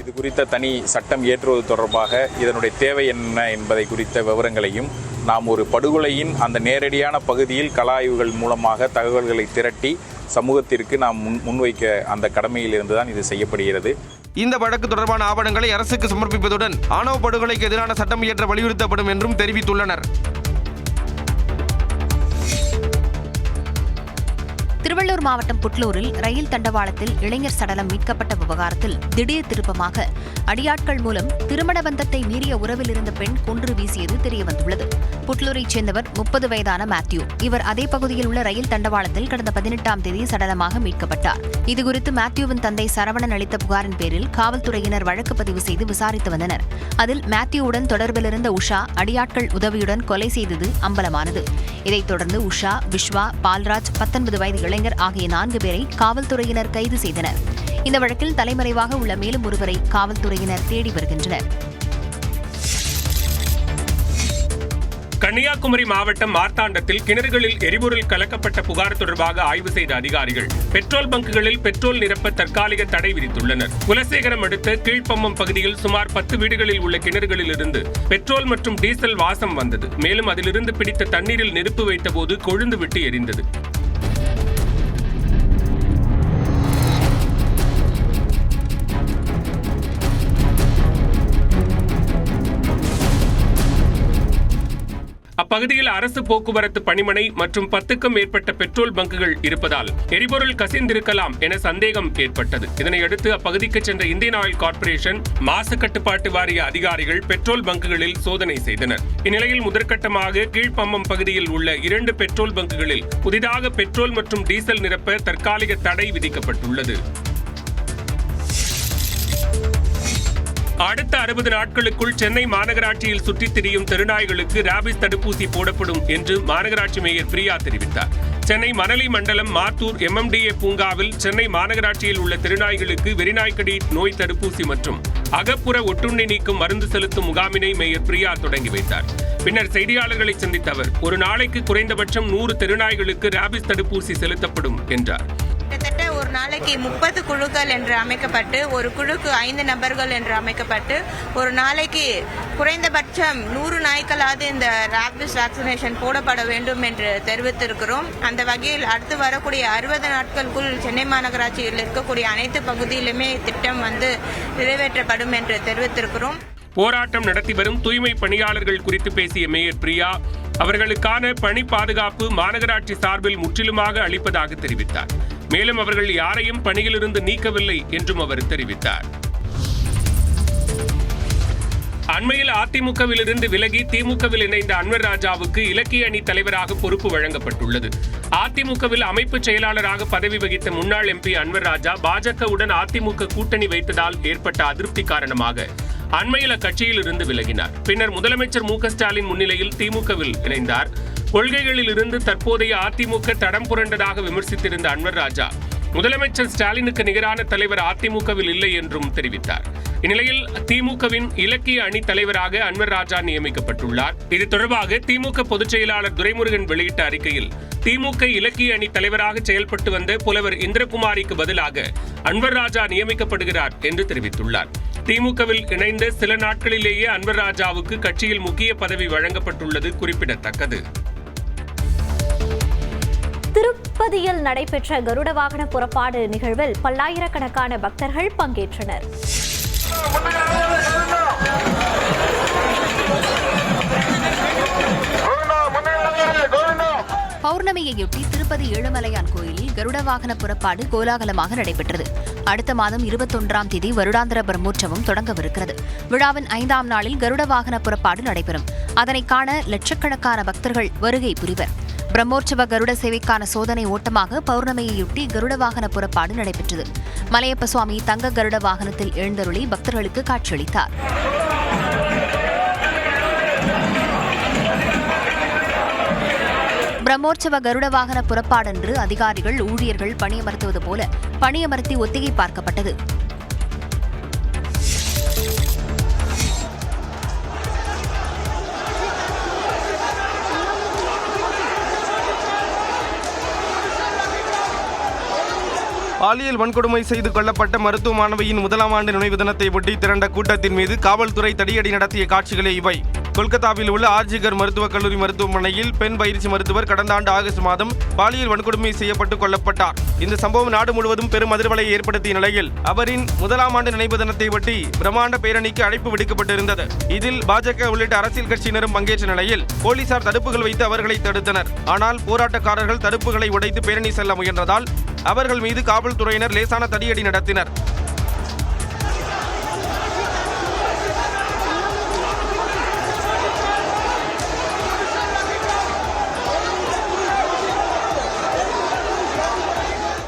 இது குறித்த தனி சட்டம் இயற்றுவது தொடர்பாக இதனுடைய தேவை என்ன என்பதை குறித்த விவரங்களையும் நாம் ஒரு படுகொலையின் அந்த நேரடியான பகுதியில் கள ஆய்வுகள் மூலமாக தகவல்களை திரட்டி சமூகத்திற்கு நாம் முன்வைக்க அந்த கடமையில் இருந்துதான் இது செய்யப்படுகிறது. இந்த வழக்கு தொடர்பான ஆவணங்களை அரசுக்கு சமர்ப்பிப்பதுடன் ஆணவ படுகொலைக்கு எதிரான சட்டம் இயற்ற வலியுறுத்தப்படும் என்றும் தெரிவித்துள்ளனர். திருவள்ளூர் மாவட்டம் புட்லூரில் ரயில் தண்டவாளத்தில் இளைஞர் சடலம் மீட்கப்பட்ட விவகாரத்தில் திடீர் திருப்பமாக அடியாட்கள் மூலம் திருமண பந்தத்தை மீறிய உறவில் இருந்த பெண் கொன்று வீசியது தெரியவந்துள்ளது. புட்லூரைச் சேர்ந்தவர் 30 வயதான மேத்யூ. இவர் அதே பகுதியில் உள்ள ரயில் தண்டவாளத்தில் கடந்த 18ஆம் தேதி சடலமாக மீட்கப்பட்டார். இதுகுறித்து மேத்யூவின் தந்தை சரவணன் அளித்த புகாரின் பேரில் காவல்துறையினர் வழக்கு பதிவு செய்து விசாரித்து வந்தனர். அதில் மேத்யூவுடன் தொடர்பில் இருந்த உஷா அடியாட்கள் உதவியுடன் கொலை செய்தது அம்பலமானது. இதைத் தொடர்ந்து உஷா, விஸ்வா, பால்ராஜ், 19 வயது இளைஞர் ஆகிய 4 பேரை காவல்துறையினர் கைது செய்தனர். இந்த வழக்கில் தலைமறைவாக உள்ள மேலும் ஒருவரை காவல்துறையினர் தேடி வருகின்றனர். கன்னியாகுமரி மாவட்டம் மார்த்தாண்டத்தில் கிணறுகளில் எரிபொருள் கலக்கப்பட்ட புகார் தொடர்பாக ஆய்வு செய்த அதிகாரிகள் பெட்ரோல் பங்குகளில் பெட்ரோல் நிரப்ப தற்காலிக தடை விதித்துள்ளனர். குலசேகரம் அடுத்த கீழ்ப்பம்மம் பகுதியில் சுமார் 10 வீடுகளில் உள்ள கிணறுகளில் இருந்து பெட்ரோல் மற்றும் டீசல் வாசம் வந்தது. மேலும் அதிலிருந்து பிடித்த தண்ணீரில் நெருப்பு வைத்தபோது கொழுந்து விட்டு எரிந்தது. அப்பகுதியில் அரசு போக்குவரத்து பணிமனை மற்றும் 10க்கும் மேற்பட்ட பெட்ரோல் பங்குகள் இருப்பதால் எரிபொருள் கசிந்திருக்கலாம் என சந்தேகம் ஏற்பட்டது. இதனையடுத்து அப்பகுதிக்கு சென்ற இந்தியன் ஆயில் கார்ப்பரேஷன் மாசு கட்டுப்பாட்டு வாரிய அதிகாரிகள் பெட்ரோல் பங்குகளில் சோதனை செய்தனர். இந்நிலையில் முதற்கட்டமாக கீழ்ப்பம்மம் பகுதியில் உள்ள 2 பெட்ரோல் பங்குகளில் புதிதாக பெட்ரோல் மற்றும் டீசல் நிரப்ப தற்காலிக தடை விதிக்கப்பட்டுள்ளது. அடுத்த 60 நாட்களுக்குள் சென்னை மாநகராட்சியில் சுற்றித் திரியும் தெருநாய்களுக்கு ராபிஸ் தடுப்பூசி போடப்படும் என்று மாநகராட்சி மேயர் பிரியா தெரிவித்தார். சென்னை மணலி மண்டலம் மாத்தூர் MMDA பூங்காவில் சென்னை மாநகராட்சியில் உள்ள தெருநாய்களுக்கு வெறிநாய்க்கடி நோய் தடுப்பூசி மற்றும் அகப்புற ஒட்டுண்ணி நீக்கும் மருந்து செலுத்தும் முகாமினை மேயர் பிரியா தொடங்கி வைத்தார். பின்னர் செய்தியாளர்களை சந்தித்த அவர் ஒரு நாளைக்கு குறைந்தபட்சம் 100 தெருநாய்களுக்கு ராபிஸ் தடுப்பூசி செலுத்தப்படும் என்றார். கிட்டத்தட்ட ஒரு நாளைக்கு 30 குழுக்கள் என்று அமைக்கப்பட்டு ஒரு குழுக்கு 5 நபர்கள் என்று அமைக்கப்பட்டு ஒரு நாளைக்கு குறைந்தபட்சம் 100 நாய்க்களாவது இந்த ராபிஸ் வேக்சினேஷன் போடப்பட வேண்டும் என்று தெரிவித்திருக்கிறோம். அந்த வகையில் அடுத்து வரக்கூடிய 60 நாட்களுக்குள் சென்னை மாநகராட்சியில் இருக்கக்கூடிய அனைத்து பகுதியிலுமே திட்டம் நிறைவேற்றப்படும் என்று தெரிவித்திருக்கிறோம். போராட்டம் நடத்தி வரும் தூய்மை பணியாளர்கள் குறித்து பேசிய மேயர் பிரியா அவர்களுக்கான பணி பாதுகாப்பு மாநகராட்சி சார்பில் முற்றிலுமாக அளிப்பதாக தெரிவித்தார். மேலும் அவர்கள் யாரையும் பணியிலிருந்து நீக்கவில்லை என்றும் அவர் தெரிவித்தார். அண்மையில் அதிமுகவிலிருந்து விலகி திமுகவில் இணைந்த அன்வர் ராஜாவுக்கு இலக்கிய அணி தலைவராக பொறுப்பு வழங்கப்பட்டுள்ளது. அதிமுகவில் அமைப்பு செயலாளராக பதவி வகித்த முன்னாள் MP அன்வர் ராஜா பாஜகவுடன் அதிமுக கூட்டணி வைத்ததால் ஏற்பட்ட அதிருப்தி காரணமாக அண்மையில் அக்கட்சியில் இருந்து விலகினார். பின்னர் முதலமைச்சர் மு க ஸ்டாலின் முன்னிலையில் திமுகவில் இணைந்தார். கொள்கைகளில் இருந்து தற்போதைய அதிமுக தடம் புரண்டதாக விமர்சித்திருந்த அன்வர் ராஜா முதலமைச்சர் ஸ்டாலினுக்கு நிகரான தலைவர் அதிமுகவில் இல்லை என்றும் தெரிவித்தார். இந்நிலையில் திமுகவின் இலக்கிய அணி தலைவராக அன்வர் ராஜா நியமிக்கப்பட்டுள்ளார். இது தொடர்பாக திமுக பொதுச் செயலாளர் துரைமுருகன் வெளியிட்ட அறிக்கையில் திமுக இலக்கிய அணி தலைவராக செயல்பட்டு வந்த புலவர் இந்திரகுமாரிக்கு பதிலாக அன்வர் ராஜா நியமிக்கப்படுகிறார் என்று தெரிவித்துள்ளார். திமுகவில் இணைந்த சில நாட்களிலேயே அன்வர் ராஜாவுக்கு கட்சியில் முக்கிய பதவி வழங்கப்பட்டுள்ளது குறிப்பிடத்தக்கது. திருப்பதியில் நடைபெற்ற கருட வாகன புறப்பாடு நிகழ்வில் பல்லாயிரக்கணக்கான பக்தர்கள் பங்கேற்றனர். பௌர்ணமியையொட்டி திருப்பதி ஏழுமலையான் கோயிலில் கருட வாகன புறப்பாடு கோலாகலமாக நடைபெற்றது. அடுத்த மாதம் 21ஆம் தேதி வருடாந்திர பிரம்மோற்சவம் தொடங்கவிருக்கிறது. விழாவின் 5ஆம் நாளில் கருட வாகன புறப்பாடு நடைபெறும். அதனை காண லட்சக்கணக்கான பக்தர்கள் வருகை புரிவர். பிரம்மோற்சவ கருட சேவைக்கான சோதனை ஓட்டமாக பௌர்ணமியையொட்டி கருட வாகன புறப்பாடு நடைபெற்றது. மலையப்ப சுவாமி தங்க கருட வாகனத்தில் எழுந்தருளி பக்தர்களுக்கு காட்சியளித்தார். பிரம்மோற்சவ கருட வாகன புறப்பாடன்று அதிகாரிகள் ஊழியர்கள் பணியமர்த்துவது போல பணியமர்த்தி ஒத்திகை பார்க்கப்பட்டது. பாலியல் வன்கொடுமை செய்து கொல்லப்பட்ட மருத்துவ மாணவியின் 1ஆம் ஆண்டு நினைவு தினத்தை ஒட்டி திரண்ட கூட்டத்தின் மீது காவல்துறை தடியடி நடத்திய காட்சிகளே இவை. கொல்கத்தாவில் உள்ள ஆர்ஜிகர் மருத்துவக் கல்லூரி மருத்துவமனையில் பெண் பயிற்சி மருத்துவர் கடந்த ஆண்டு ஆகஸ்ட் மாதம் பாலியல் வன்கொடுமை செய்யப்பட்டு கொல்லப்பட்டார். இந்த சம்பவம் நாடு முழுவதும் பெரும் அதிர்வலையை ஏற்படுத்திய நிலையில் அவரின் 1ஆம் ஆண்டு நினைவு தினத்தை ஒட்டி பிரம்மாண்ட பேரணிக்கு அழைப்பு விடுக்கப்பட்டிருந்தது. இதில் பாஜக உள்ளிட்ட அரசியல் கட்சியினரும் பங்கேற்ற நிலையில் போலீசார் தடுப்புகள் வைத்து அவர்களை தடுத்தனர். ஆனால் போராட்டக்காரர்கள் தடுப்புகளை உடைத்து பேரணி செல்ல முயன்றதால் அவர்கள் மீது காவல்துறையினர் லேசான தடியடி நடத்தினர்.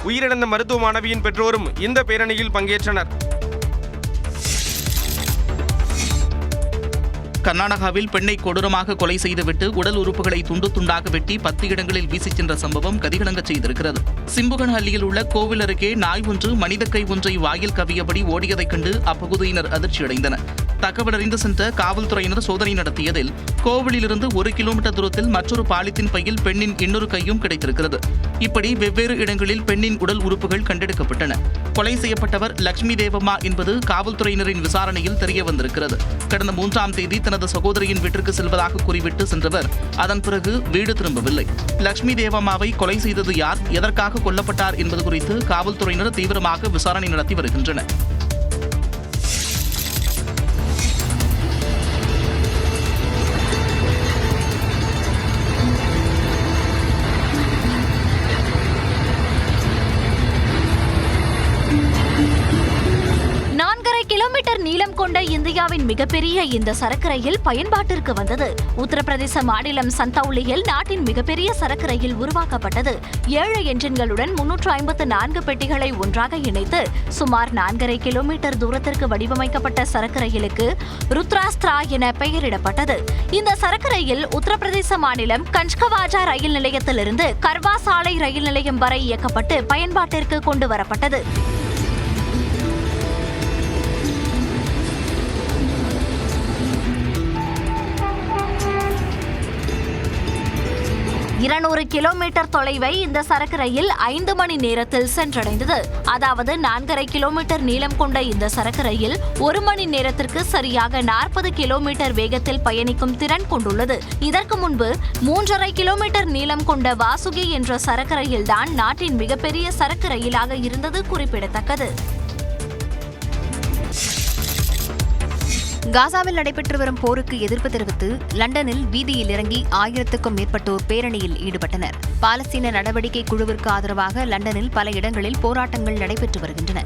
உயிரிழந்த மருத்துவ மாணவியின் பெற்றோரும் இந்த பேரணியில் பங்கேற்றனர். கர்நாடகாவில் பெண்ணை கொடூரமாக கொலை செய்துவிட்டு உடல் உறுப்புகளை துண்டு துண்டாக வெட்டி 10 இடங்களில் வீசிச் சென்ற சம்பவம் கதிகலங்க செய்திருக்கிறது. சிம்புகன்ஹல்லியில் உள்ள கோவில் அருகே நாய் ஒன்று மனித கை ஒன்றை வாயில் கவ்வியபடி ஓடியதைக் கண்டு அப்பகுதியினர் அதிர்ச்சியடைந்தனர். தகவல் அறிந்து சென்ற காவல்துறையினர் சோதனை நடத்தியதில் கோவிலிலிருந்து 1 கிலோமீட்டர் தூரத்தில் மற்றொரு பாலித்தீன் பையில் பெண்ணின் இன்னொரு கையும் கிடைத்திருக்கிறது. இப்படி வெவ்வேறு இடங்களில் பெண்ணின் உடல் உறுப்புகள் கண்டெடுக்கப்பட்டன. கொலை செய்யப்பட்டவர் லட்சுமி தேவம்மா என்பது காவல்துறையினரின் விசாரணையில் தெரிய வந்திருக்கிறது. கடந்த 3ஆம் தேதி தனது சகோதரியின் வீட்டிற்கு செல்வதாக கூறிவிட்டு சென்றவர் அதன் பிறகு வீடு திரும்பவில்லை. லட்சுமி தேவம்மாவை கொலை செய்தது யார், எதற்காக கொல்லப்பட்டார் என்பது குறித்து காவல்துறையினர் தீவிரமாக விசாரணை நடத்தி வருகின்றனர். கிலோமீட்டர் நீளம் கொண்ட இந்தியாவின் மிகப்பெரிய இந்த சரக்கு ரயில் பயன்பாட்டிற்கு வந்தது. உத்தரப்பிரதேச மாநிலம் சந்தௌலியில் நாட்டின் மிகப்பெரிய சரக்கு ரயில் உருவாக்கப்பட்டது. 7 என்ஜின்களுடன் 354 பெட்டிகளை ஒன்றாக இணைத்து சுமார் 4.5 கிலோமீட்டர் தூரத்திற்கு வடிவமைக்கப்பட்ட சரக்கு ரயிலுக்கு ருத்ராஸ்திரா என பெயரிடப்பட்டது. இந்த சரக்கு ரயில் உத்தரப்பிரதேச மாநிலம் கஞ்ச்கவாஜா ரயில் நிலையத்திலிருந்து கர்வா சாலை ரயில் நிலையம் வரை இயக்கப்பட்டு பயன்பாட்டிற்கு கொண்டு வரப்பட்டது. 200 கிலோமீட்டர் தொலைவை இந்த சரக்கு ரயில் 5 மணி நேரத்தில் சென்றடைந்தது. அதாவது 4.5 கிலோமீட்டர் நீளம் கொண்ட இந்த சரக்கு ரயில் 1 மணி நேரத்திற்கு சரியாக 40 கிலோமீட்டர் வேகத்தில் பயணிக்கும் திறன் கொண்டுள்ளது. இதற்கு முன்பு 3.5 கிலோமீட்டர் நீளம் கொண்ட வாசுகி என்ற சரக்கு ரயில் தான் நாட்டின் மிகப்பெரிய சரக்கு ரயிலாக இருந்தது குறிப்பிடத்தக்கது. காசாவில் நடைபெற்று வரும் போருக்கு எதிர்ப்பு தெரிவித்து லண்டனில் வீதியில் இறங்கி 1000க்கும் மேற்பட்டோர் பேரணியில் ஈடுபட்டனர். பாலஸ்தீன நடவடிக்கை குழுவிற்கு ஆதரவாக லண்டனில் பல இடங்களில் போராட்டங்கள் நடைபெற்று வருகின்றன.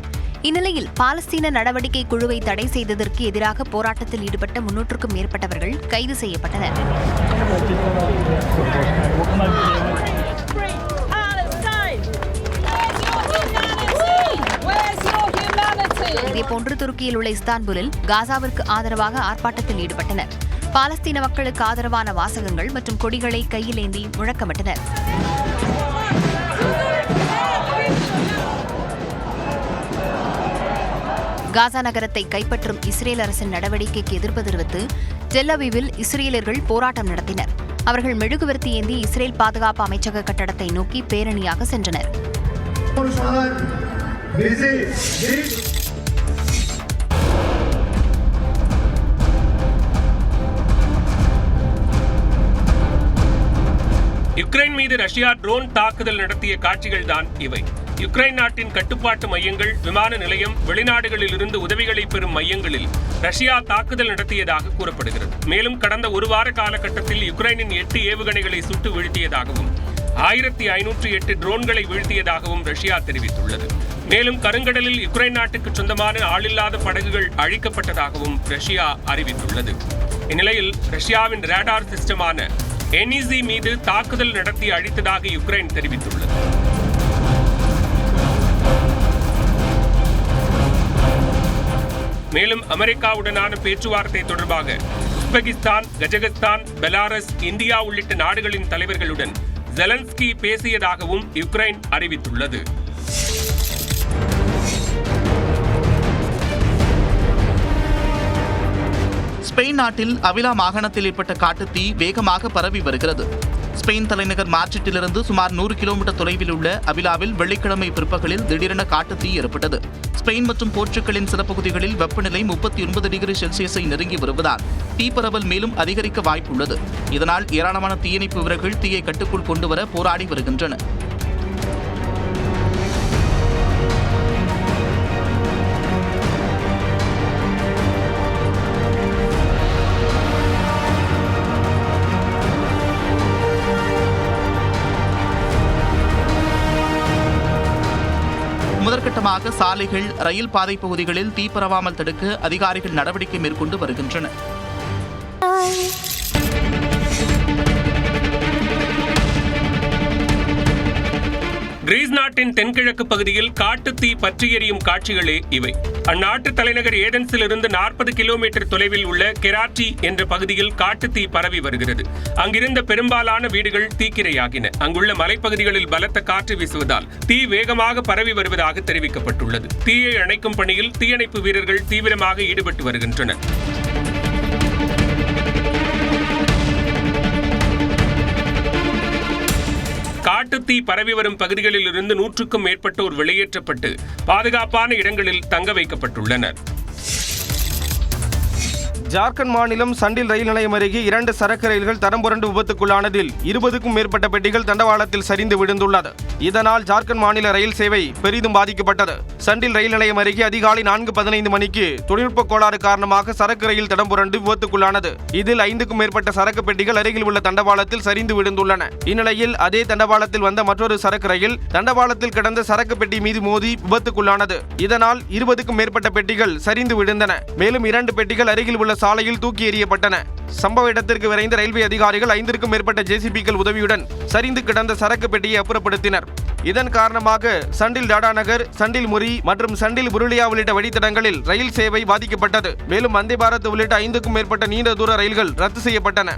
இந்நிலையில் பாலஸ்தீன நடவடிக்கை குழுவை தடை செய்ததற்கு எதிராக போராட்டத்தில் ஈடுபட்ட 300க்கும் மேற்பட்டவர்கள் கைது செய்யப்பட்டனர். இதேபோன்று துருக்கியில் உள்ள இஸ்தான்புலில் காசாவிற்கு ஆதரவாக ஆர்ப்பாட்டத்தில் ஈடுபட்டனர். பாலஸ்தீன மக்களுக்கு ஆதரவான வாசகங்கள் மற்றும் கொடிகளை கையில் ஏந்தி முழக்கமிட்டனர். காசா நகரத்தை கைப்பற்றும் இஸ்ரேல் அரசின் நடவடிக்கைக்கு எதிர்ப்பு தெரிவித்து டெல் அவீவில் இஸ்ரேலர்கள் போராட்டம் நடத்தினர். அவர்கள் மெழுகுவர்த்தி ஏந்தி இஸ்ரேல் பாதுகாப்பு அமைச்சக கட்டடத்தை நோக்கி பேரணியாக சென்றனர். யுக்ரைன் மீது ரஷ்யா ட்ரோன் தாக்குதல் நடத்திய காட்சிகள் தான் இவை. யுக்ரைன் நாட்டின் கட்டுப்பாட்டு மையங்கள், விமான நிலையம், வெளிநாடுகளில் இருந்து உதவிகளை பெறும் மையங்களில் ரஷ்யா தாக்குதல் நடத்தியதாக கூறப்படுகிறது. மேலும் கடந்த ஒரு வார காலகட்டத்தில் யுக்ரைனின் 8 ஏவுகணைகளை சுட்டு வீழ்த்தியதாகவும் 1508 ட்ரோன்களை வீழ்த்தியதாகவும் ரஷ்யா தெரிவித்துள்ளது. மேலும் கருங்கடலில் யுக்ரைன் நாட்டுக்கு சொந்தமான ஆளில்லாத படகுகள் அழிக்கப்பட்டதாகவும் ரஷ்யா அறிவித்துள்ளது. இந்நிலையில் ரஷ்யாவின் ரேடார் சிஸ்டமான NEC மீது தாக்குதல் நடத்தி அழித்ததாக யுக்ரைன் தெரிவித்துள்ளது. மேலும் அமெரிக்காவுடனான பேச்சுவார்த்தை தொடர்பாக உஸ்பெகிஸ்தான், கஜகஸ்தான், பெலாரஸ், இந்தியா உள்ளிட்ட நாடுகளின் தலைவர்களுடன் ஜெலன்ஸ்கி பேசியதாகவும் யுக்ரைன் அறிவித்துள்ளது. ஸ்பெயின் நாட்டில் அவிலா மாகாணத்தில் ஏற்பட்ட காட்டுத்தீ வேகமாக பரவி வருகிறது. ஸ்பெயின் தலைநகர் மாட்ரிட்டிலிருந்து சுமார் 100 கிலோமீட்டர் தொலைவில் உள்ள அவிலாவில் வெள்ளிக்கிழமை பிற்பகலில் திடீரென காட்டுத்தீ ஏற்பட்டது. ஸ்பெயின் மற்றும் போர்ச்சுகலின் சில பகுதிகளில் வெப்பநிலை 39 டிகிரி செல்சியஸை நெருங்கி வருவதால் தீப்பரவல் மேலும் அதிகரிக்க வாய்ப்புள்ளது. இதனால் ஏராளமான தீயணைப்பு வீரர்கள் தீயை கட்டுக்குள் கொண்டுவர போராடி வருகின்றனர். முதற்கட்டமாக சாலைகள், ரயில் பாதை பகுதிகளில் தீ பரவாமல் தடுக்க அதிகாரிகள் நடவடிக்கை மேற்கொண்டு வருகின்றனர். கிரீஸ் நாட்டின் தென்கிழக்கு பகுதியில் காட்டுத்தீ பற்றி எரியும் காட்சிகளே இவை. அந்நாட்டு தலைநகர் ஏதென்ஸிலிருந்து 40 கிலோமீட்டர் தொலைவில் உள்ள கெராட்டி என்ற பகுதியில் காட்டுத்தீ பரவி வருகிறது. அங்கிருந்த பெரும்பாலான வீடுகள் தீக்கிரையாகின. அங்குள்ள மலைப்பகுதிகளில் பலத்த காற்று வீசுவதால் தீ வேகமாக பரவி வருவதாக தெரிவிக்கப்பட்டுள்ளது. தீயை அணைக்கும் பணியில் தீயணைப்பு வீரர்கள் தீவிரமாக ஈடுபட்டு வருகின்றனர். காட்டுத்தீ பரவி வரும் பகுதிகளில் இருந்து 100க்கும் மேற்பட்டோர் வெளியேற்றப்பட்டு பாதுகாப்பான இடங்களில் தங்க வைக்கப்பட்டுள்ளனர். ஜார்க்கண்ட் மாநிலம் சண்டில் ரயில் நிலையம் அருகே 2 சரக்கு ரயில்கள் தடம் புரண்டு விபத்துக்குள்ளானதில் 20க்கும் மேற்பட்ட பெட்டிகள் தண்டவாளத்தில் சரிந்து விழுந்துள்ளது. இதனால் ஜார்க்கண்ட் மாநில ரயில் சேவை பெரிதும் பாதிக்கப்பட்டது. சண்டில் ரயில் நிலையம் அருகே அதிகாலை 4:15 மணிக்கு தொழில்நுட்ப கோளாறு காரணமாக சரக்கு ரயில் தடம் புரண்டு விபத்துக்குள்ளானது. இதில் 5க்கும் மேற்பட்ட சரக்கு பெட்டிகள் அருகில் உள்ள தண்டவாளத்தில் சரிந்து விழுந்துள்ளன. இந்நிலையில் அதே தண்டவாளத்தில் வந்த மற்றொரு சரக்கு ரயில் தண்டவாளத்தில் கிடந்த சரக்கு பெட்டி மீது மோதி விபத்துக்குள்ளானது. இதனால் 20க்கும் மேற்பட்ட பெட்டிகள் சரிந்து விழுந்தன. மேலும் 2 பெட்டிகள் அருகில் உள்ள சாலையில் தூக்கி எறியப்பட்டன. சம்பவ இடத்திற்கு விரைந்த ரயில்வே அதிகாரிகள் 5க்கும் மேற்பட்ட JCBக்கள் உதவியுடன் சரிந்து கிடந்த சரக்கு பெட்டியை அப்புறப்படுத்தினர். இதன் காரணமாக சண்டில் டாடா நகர், சண்டில் முரி மற்றும் சண்டில் புருலியா உள்ளிட்ட வழித்தடங்களில் ரயில் சேவை பாதிக்கப்பட்டது. மேலும் வந்தே பாரத் உள்ளிட்ட 5க்கும் மேற்பட்ட நீண்ட தூர ரயில்கள் ரத்து செய்யப்பட்டன.